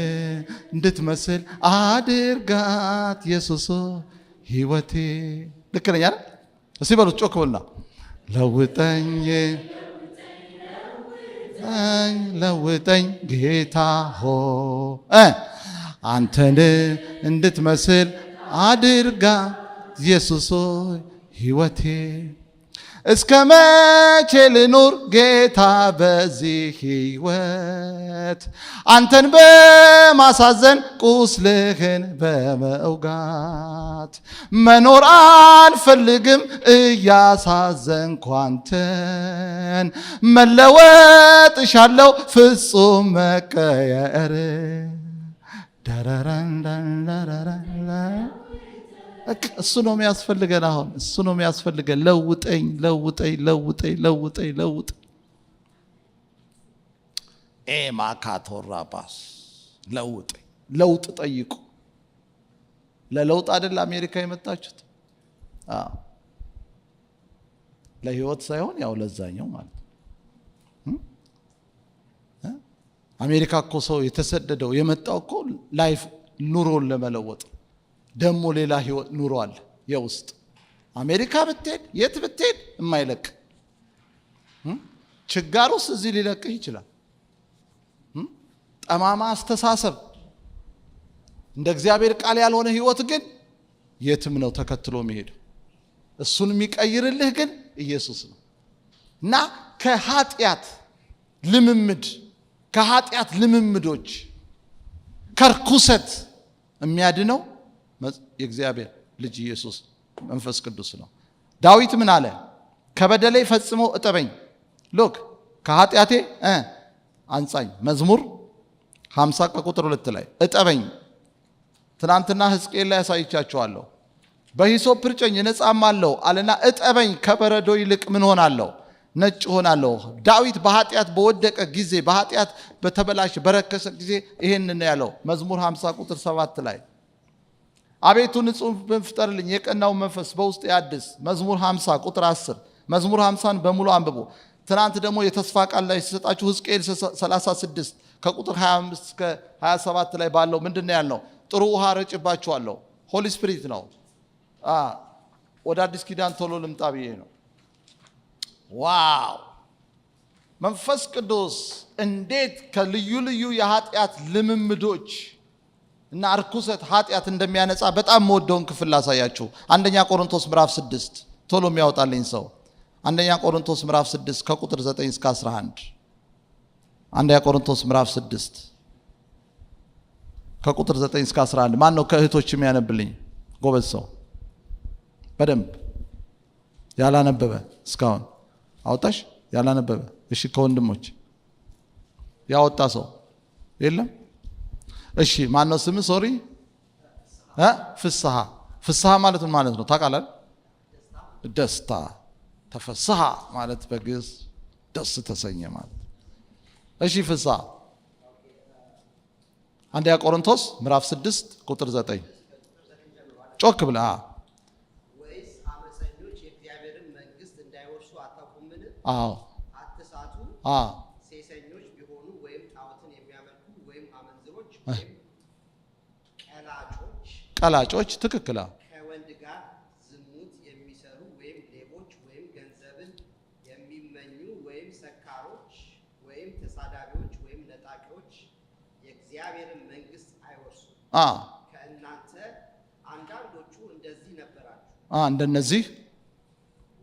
Speaker 1: እንድትመስል አድርጋት ኢየሱስ ሕይወቴ። ልክ ነኝ አይደል? እስቲ በሉት ጮክ በሉና ለውጠኝ ጌታ ሆይ አንተን እንድትመስል አድርጋ ኢየሱስ ሆይ ሕይወቴ። እስከ መቼ ልኑር ጌታ በዚህ ሕይወት አንተን በማሳዘን ቁስልህን በመውጋት መኖር አልፈልግም እያሳዘንኩ አንተን መለወጥ እሻለሁ ፍጹም መቀየር እሱ ነው የሚያስፈልገን። አሁን እሱ ነው የሚያስፈልገን። ለውጠኝ ማካቶራባስ ለውጥ ጠይቁ። ለለውጥ አይደል አሜሪካ የመጣችሁት? ለህይወት ሳይሆን ያው ለዛኛው ማለት ነው። አሜሪካ እኮ ሰው የተሰደደው የመጣው እኮ ላይፍ ኑሮን ለመለወጥ ደግሞ ሌላ ህይወት ኑሮ አለ የውስጥ። አሜሪካ ብትሄድ የት ብትሄድ የማይለቅ ችጋሩስ እዚህ ሊለቅህ ይችላል። ጠማማ አስተሳሰብ እንደ እግዚአብሔር ቃል ያልሆነ ህይወት ግን የትም ነው ተከትሎ መሄድ። እሱን የሚቀይርልህ ግን ኢየሱስ ነው። እና ከኃጢአት ልምምዶች ከርኩሰት የሚያድነው የእግዚአብሔር ልጅ ኢየሱስ መንፈስ ቅዱስ ነው። ዳዊት ምን አለ? ከበደሌ ፈጽሞ እጠበኝ፣ ሎክ ከኃጢአቴ አንጻኝ። መዝሙር 50 ቁጥር 2 ላይ እጠበኝ። ትናንትና ሕዝቅኤል ላይ ያሳይቻችኋለሁ። በሂሶጵ እርጨኝ እነጻማለሁ አለና እጠበኝ፣ ከበረዶ ይልቅ ምን ሆናለሁ? ነጭ ሆናለሁ። ዳዊት በኃጢአት በወደቀ ጊዜ፣ በኃጢአት በተበላሸ በረከሰ ጊዜ ይሄንን ያለው መዝሙር 50 ቁጥር 7 ላይ አቤቱ ንጹሕ ልብን ፍጠርልኝ፣ የቀናው መንፈስ በውስጥ ያድስ። መዝሙር 50 ቁጥር 10። መዝሙር 50ን በሙሉ አንብቦ። ትናንት ደግሞ የተስፋ ቃል ላይ ሲሰጣችሁ ሕዝቅኤል 36 ከቁጥር 25 እስከ 27 ላይ ባለው ምንድነው ያልነው? ጥሩ ውሃ ረጭባችኋለሁ። ሆሊ ስፒሪት ነው። ወደ አዲስ ኪዳን ቶሎ ልምጣ ብዬ ነው። ዋው! መንፈስ ቅዱስ እንዴት ከልዩ ልዩ የኃጢአት ልምምዶች እና እርኩሰት ኃጢአት እንደሚያነጻ በጣም መወደውን ክፍል ላሳያችሁ። አንደኛ ቆሮንቶስ ምዕራፍ 6 ቶሎ የሚያወጣልኝ ሰው አንደኛ ቆሮንቶስ ምዕራፍ 6 ከቁጥር 9 እስከ 11። አንደኛ ቆሮንቶስ ምዕራፍ 6 ከቁጥር 9 እስከ 11። ማን ነው ከእህቶች የሚያነብልኝ? ጎበዝ ሰው በደንብ ያላነበበ እስካሁን አውጣሽ። ያላነበበ እሺ። ከወንድሞች ያወጣ ሰው የለም? እሺ። ማን ነው ስም? ሶሪ ፍስሐ። ፍስሐ ማለት ምን ማለት ነው ታውቃለህ? ደስታ። ተፈስሐ ማለት በግዕዝ ደስ ተሰኘ ማለት። እሺ ፍስሐ። አንደኛ ቆሮንቶስ ምዕራፍ 6 ቁጥር 9 ጮክ ብላ
Speaker 2: ወይስ አመፀኞች የእግዚአብሔርን መንግስት እንዳይወርሱ አታውቁምን? አትሳቱ። ሴሰኞች ቢሆኑ ወይም ጣዖትን የሚያመልኩ ወይም አመንዝሮች ወይም
Speaker 1: ቀላጮች ትክክል።
Speaker 2: ከወንድ ጋር ዝሙት የሚሰሩ ወይም ሌቦች ወይም ገንዘብን የሚመኙ ወይም ሰካሮች ወይም ተሳዳቢዎች ወይም ነጣቂዎች የእግዚአብሔርን መንግስት አይወርሱም። ከእናንተ አንዳንዶቹ እንደዚህ ነበራችሁ።
Speaker 1: እንደነዚህ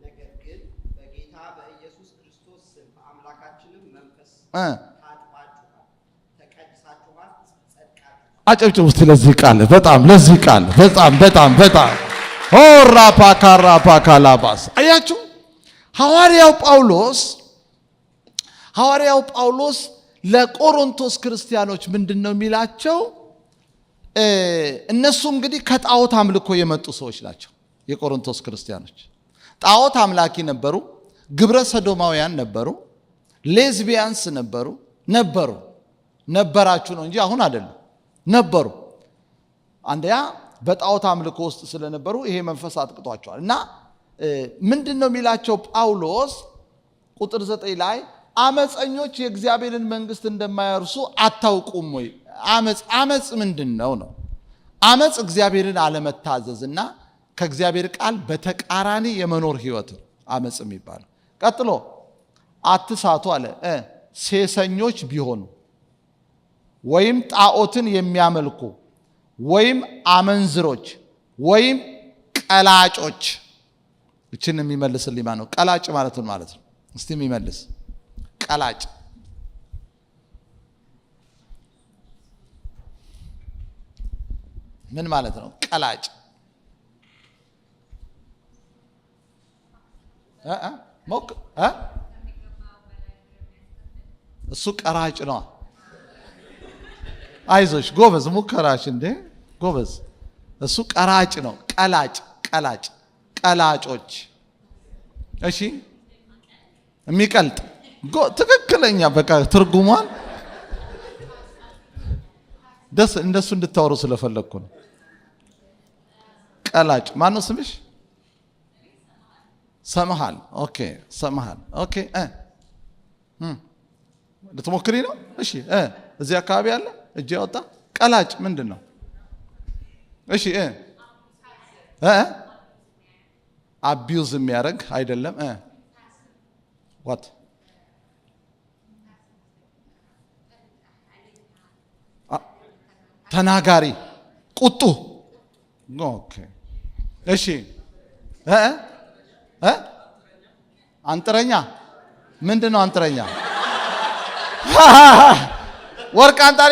Speaker 2: ነገር ግን በጌታ በኢየሱስ ክርስቶስ ስም በአምላካችንም መንፈስ ታጥባችኋል፣ ተቀድሳችኋል፣ ጸድቃችኋል።
Speaker 1: አጨብጭቡ እስቲ ለዚህ ቃል። ለዚህ ቃል በጣም ኦራ ፓካራ ፓካላባስ። አያችሁ ሐዋርያው ጳውሎስ ለቆሮንቶስ ክርስቲያኖች ምንድነው የሚላቸው? እነሱ እንግዲህ ከጣዖት አምልኮ የመጡ ሰዎች ናቸው። የቆሮንቶስ ክርስቲያኖች ጣዖት አምላኪ ነበሩ፣ ግብረ ሰዶማውያን ነበሩ፣ ሌዝቢያንስ ነበራችሁ ነው እንጂ አሁን አይደለም። ነበሩ። አንደኛ በጣዖት አምልኮ ውስጥ ስለነበሩ ይሄ መንፈስ አጥቅቷቸዋል። እና ምንድነው የሚላቸው ጳውሎስ ቁጥር 9 ላይ አመፀኞች የእግዚአብሔርን መንግስት እንደማይወርሱ አታውቁም ወይ? አመፅ ምንድነው ነው? አመፅ እግዚአብሔርን አለመታዘዝና ከእግዚአብሔር ቃል በተቃራኒ የመኖር ህይወት ነው አመፅ የሚባለው። ቀጥሎ አትሳቱ አለ። ሴሰኞች ቢሆኑ ወይም ጣዖትን የሚያመልኩ ወይም አመንዝሮች ወይም ቀላጮች። እችን የሚመልስልኝ ማን ነው? ቀላጭ ማለት ምን ማለት ነው? እስቲ የሚመልስ ቀላጭ ምን ማለት ነው? ቀላጭ እሱ ቀራጭ ነው። አይዞሽ ጎበዝ፣ ሙከራሽ እንዴ ጎበዝ። እሱ ቀራጭ ነው። ቀላጮች። እሺ የሚቀልጥ ትክክለኛ በቃ ትርጉሟን እንደሱ እንድታወሩ ስለፈለግኩ ነው። ቀላጭ ማን ነው ስምሽ? ሰምሃል። ኦኬ ሰምሃል። ኦኬ ልትሞክሪ ነው? እሺ እዚህ አካባቢ አለ እጅ ያወጣ ቀላጭ ምንድን ነው? እሺ አቢዩዝ የሚያደርግ አይደለም። ዋት ተናጋሪ ቁጡ። ኦኬ እሺ አንጥረኛ ምንድን ነው? አንጥረኛ ወርቅ አንጣሪ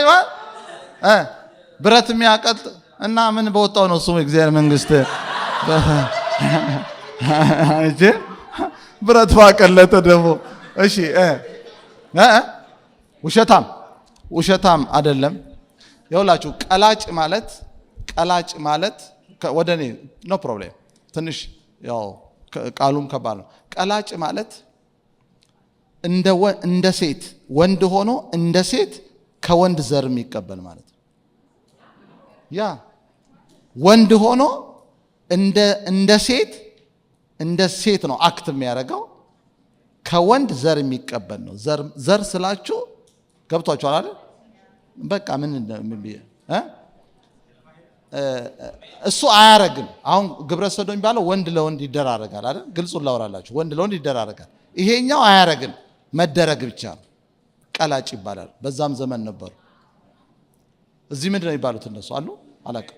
Speaker 1: ብረት የሚያቀልጥ እና ምን በወጣው ነው እሱ እግዚአብሔር መንግስት እጂ ብረት ባቀለጠ ደግሞ እሺ ውሸታም አይደለም። ይኸውላችሁ ቀላጭ ማለት ወደኔ ኖ ፕሮብሌም ትንሽ ያው ቃሉም ከባድ ነው። ቀላጭ ማለት እንደ ሴት ወንድ ሆኖ እንደ ሴት ከወንድ ዘር የሚቀበል ማለት ነው። ያ ወንድ ሆኖ እንደ ሴት ነው አክት የሚያደርገው፣ ከወንድ ዘር የሚቀበል ነው። ዘር ስላችሁ ገብቷችኋል አይደል? በቃ ምን እሱ አያረግም። አሁን ግብረ ሰዶም የሚባለው ወንድ ለወንድ ይደራረጋል አይደል? ግልጹን ላወራላችሁ፣ ወንድ ለወንድ ይደራረጋል። ይሄኛው አያረግም፣ መደረግ ብቻ ነው። ቀላጭ ይባላል። በዛም ዘመን ነበሩ። እዚህ ምንድን ነው የሚባሉት እነሱ አሉ አላውቅም።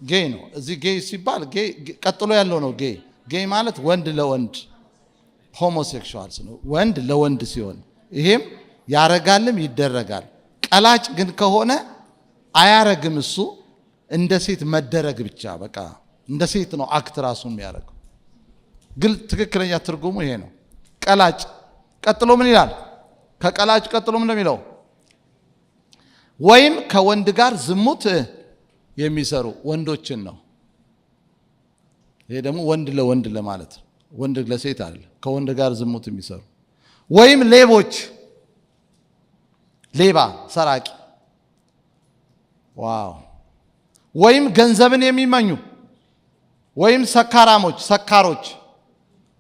Speaker 1: ጌይ ነው እዚህ ጌይ ሲባል ቀጥሎ ያለው ነው ጌይ። ጌይ ማለት ወንድ ለወንድ ሆሞሴክሹዋልስ ነው፣ ወንድ ለወንድ ሲሆን ይሄም ያረጋልም ይደረጋል። ቀላጭ ግን ከሆነ አያረግም፣ እሱ እንደ ሴት መደረግ ብቻ በቃ እንደ ሴት ነው አክት ራሱን የሚያደርገው። ግን ትክክለኛ ትርጉሙ ይሄ ነው ቀላጭ። ቀጥሎ ምን ይላል? ከቀላጭ ቀጥሎ ምን እንደሚለው ወይም ከወንድ ጋር ዝሙት የሚሰሩ ወንዶችን ነው። ይሄ ደግሞ ወንድ ለወንድ ለማለት ነው። ወንድ ለሴት አይደል። ከወንድ ጋር ዝሙት የሚሰሩ ወይም ሌቦች፣ ሌባ ሰራቂ፣ ዋው፣ ወይም ገንዘብን የሚመኙ ወይም ሰካራሞች፣ ሰካሮች፣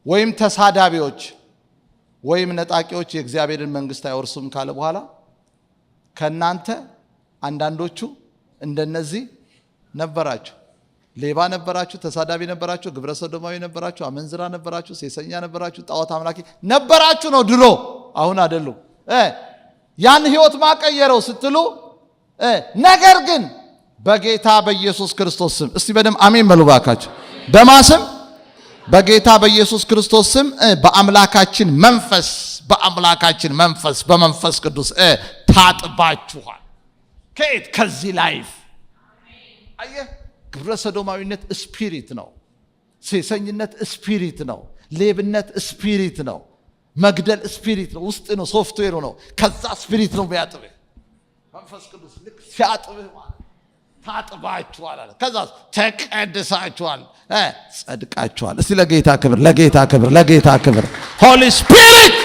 Speaker 1: ወይም ተሳዳቢዎች ወይም ነጣቂዎች የእግዚአብሔርን መንግስት አይወርሱም ካለ በኋላ ከናንተ አንዳንዶቹ እንደነዚህ ነበራችሁ። ሌባ ነበራችሁ፣ ተሳዳቢ ነበራችሁ፣ ግብረ ሰዶማዊ ነበራችሁ፣ አመንዝራ ነበራችሁ፣ ሴሰኛ ነበራችሁ፣ ጣዖት አምላኪ ነበራችሁ ነው ድሮ። አሁን አይደሉም። ያን ህይወት ማቀየረው ስትሉ ነገር ግን በጌታ በኢየሱስ ክርስቶስ ስም፣ እስቲ በደም አሜን በሉ ባካችሁ። በማስም በጌታ በኢየሱስ ክርስቶስ ስም በአምላካችን መንፈስ በመንፈስ ቅዱስ ታጥባችኋል። ከየት? ከዚህ ላይፍ። አየህ፣ ግብረ ሰዶማዊነት ስፒሪት ነው። ሴሰኝነት ስፒሪት ነው። ሌብነት ስፒሪት ነው። መግደል ስፒሪት ነው። ውስጥ ነው፣ ሶፍትዌሩ ነው። ከዛ ስፒሪት ነው የሚያጥብህ። መንፈስ ቅዱስ ልክ ሲያጥብህ ማለት ታጥባችኋል አለ። ከዛ ተቀድሳችኋል፣ ጸድቃችኋል። እስቲ ለጌታ ክብር። ሆሊ ስፒሪት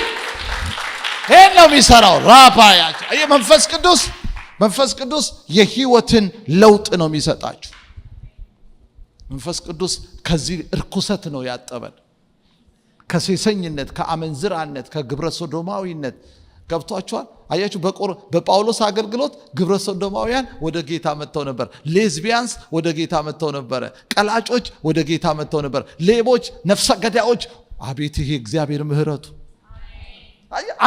Speaker 1: ይሄን ነው የሚሰራው። ራፓያቸው አየህ፣ መንፈስ ቅዱስ የህይወትን ለውጥ ነው የሚሰጣችሁ። መንፈስ ቅዱስ ከዚህ እርኩሰት ነው ያጠበን፣ ከሴሰኝነት፣ ከአመንዝራነት፣ ከግብረ ሶዶማዊነት። ገብቷችኋል? አያችሁ፣ በጳውሎስ አገልግሎት ግብረ ሶዶማውያን ወደ ጌታ መጥተው ነበር። ሌዝቢያንስ ወደ ጌታ መጥተው ነበረ። ቀላጮች ወደ ጌታ መጥተው ነበር። ሌቦች፣ ነፍሰ ገዳዮች። አቤት ይሄ እግዚአብሔር ምሕረቱ!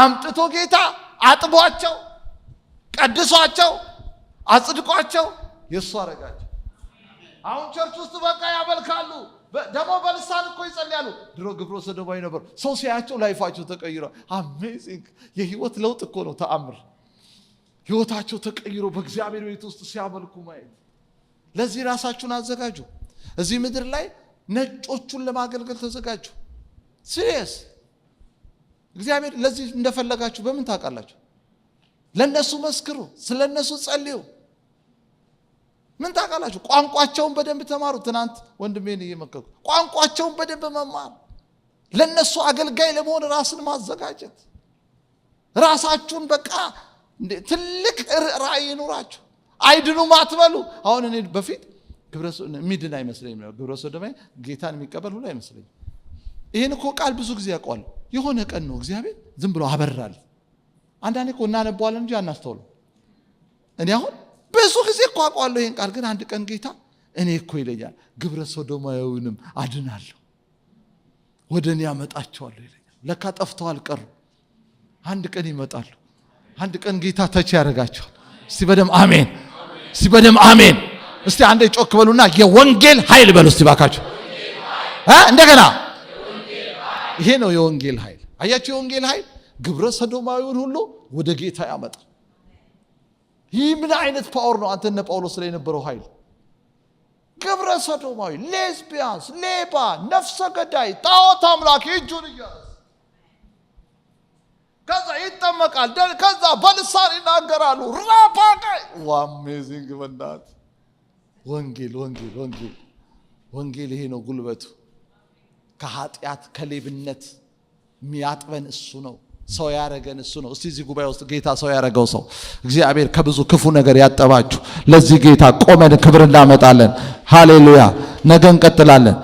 Speaker 1: አምጥቶ ጌታ አጥቧቸው፣ ቀድሷቸው፣ አጽድቋቸው የእሱ አረጋቸው። አሁን ቸርች ውስጥ በቃ ያመልካሉ፣ ደግሞ በልሳን እኮ ይጸልያሉ። ድሮ ግብረ ሰዶማዊ ነበሩ። ሰው ሲያቸው ላይፋቸው ተቀይሯል። አሜዚንግ! የህይወት ለውጥ እኮ ነው ተአምር። ህይወታቸው ተቀይሮ በእግዚአብሔር ቤት ውስጥ ሲያመልኩ ማየት። ለዚህ ራሳችሁን አዘጋጁ። እዚህ ምድር ላይ ነጮቹን ለማገልገል ተዘጋጁ። ሲሪየስ እግዚአብሔር ለዚህ እንደፈለጋችሁ በምን ታውቃላችሁ? ለነሱ መስክሩ፣ ስለነሱ ጸልዩ። ምን ታውቃላችሁ? ቋንቋቸውን በደንብ ተማሩ። ትናንት ወንድሜን እየመከርኩ ቋንቋቸውን በደንብ መማር፣ ለነሱ አገልጋይ ለመሆን ራስን ማዘጋጀት። ራሳችሁን በቃ ትልቅ ራዕይ ይኑራችሁ። አይድኑም አትበሉ። አሁን እኔ በፊት ግብረ ሚድን አይመስለኝም ነው። ግብረ ሰዶማዊ ጌታን የሚቀበል ሁሉ አይመስለኝም። ይሄን እኮ ቃል ብዙ ጊዜ ያውቀዋል። የሆነ ቀን ነው እግዚአብሔር ዝም ብሎ አበራል። አንዳንዴ እኮ እናነባዋለን እንጂ አናስተውለው። እኔ አሁን ብዙ ጊዜ እኮ አውቀዋለሁ ይሄን ቃል፣ ግን አንድ ቀን ጌታ እኔ እኮ ይለኛል ግብረ ሰዶማዊውንም አድናለሁ፣ ወደ እኔ ያመጣቸዋለሁ ይለኛል። ለካ ጠፍተው አልቀሩ። አንድ ቀን ይመጣሉ። አንድ ቀን ጌታ ተች ያደርጋቸዋል። እስቲ በደም አሜን፣ እስቲ በደም አሜን። እስቲ አንዴ ጮክ በሉና የወንጌል ኃይል በሉ እስቲ ባካችሁ። እንደገና ይሄ ነው የወንጌል ኃይል። አያችሁ የወንጌል ኃይል ግብረ ሰዶማዊውን ሁሉ ወደ ጌታ ያመጣል። ይህ ምን አይነት ፓወር ነው! አንተነ ጳውሎስ ላይ የነበረው ኃይል ግብረ ሰዶማዊ፣ ሌዝቢያንስ፣ ሌባ፣ ነፍሰ ገዳይ፣ ጣዖት አምላኪ እጁን እያነሳ ከዛ ይጠመቃል፣ ከዛ በልሳን ይናገራሉ። ራፓቃይ አሜዚንግ በእናትህ ወንጌል ወንጌል ወንጌል ወንጌል ይሄ ነው ጉልበቱ። ከኃጢአት ከሌብነት የሚያጥበን እሱ ነው። ሰው ያረገን እሱ ነው። እስቲ እዚህ ጉባኤ ውስጥ ጌታ ሰው ያረገው ሰው እግዚአብሔር ከብዙ ክፉ ነገር ያጠባችሁ ለዚህ ጌታ ቆመን ክብር እናመጣለን። ሃሌሉያ። ነገ እንቀጥላለን።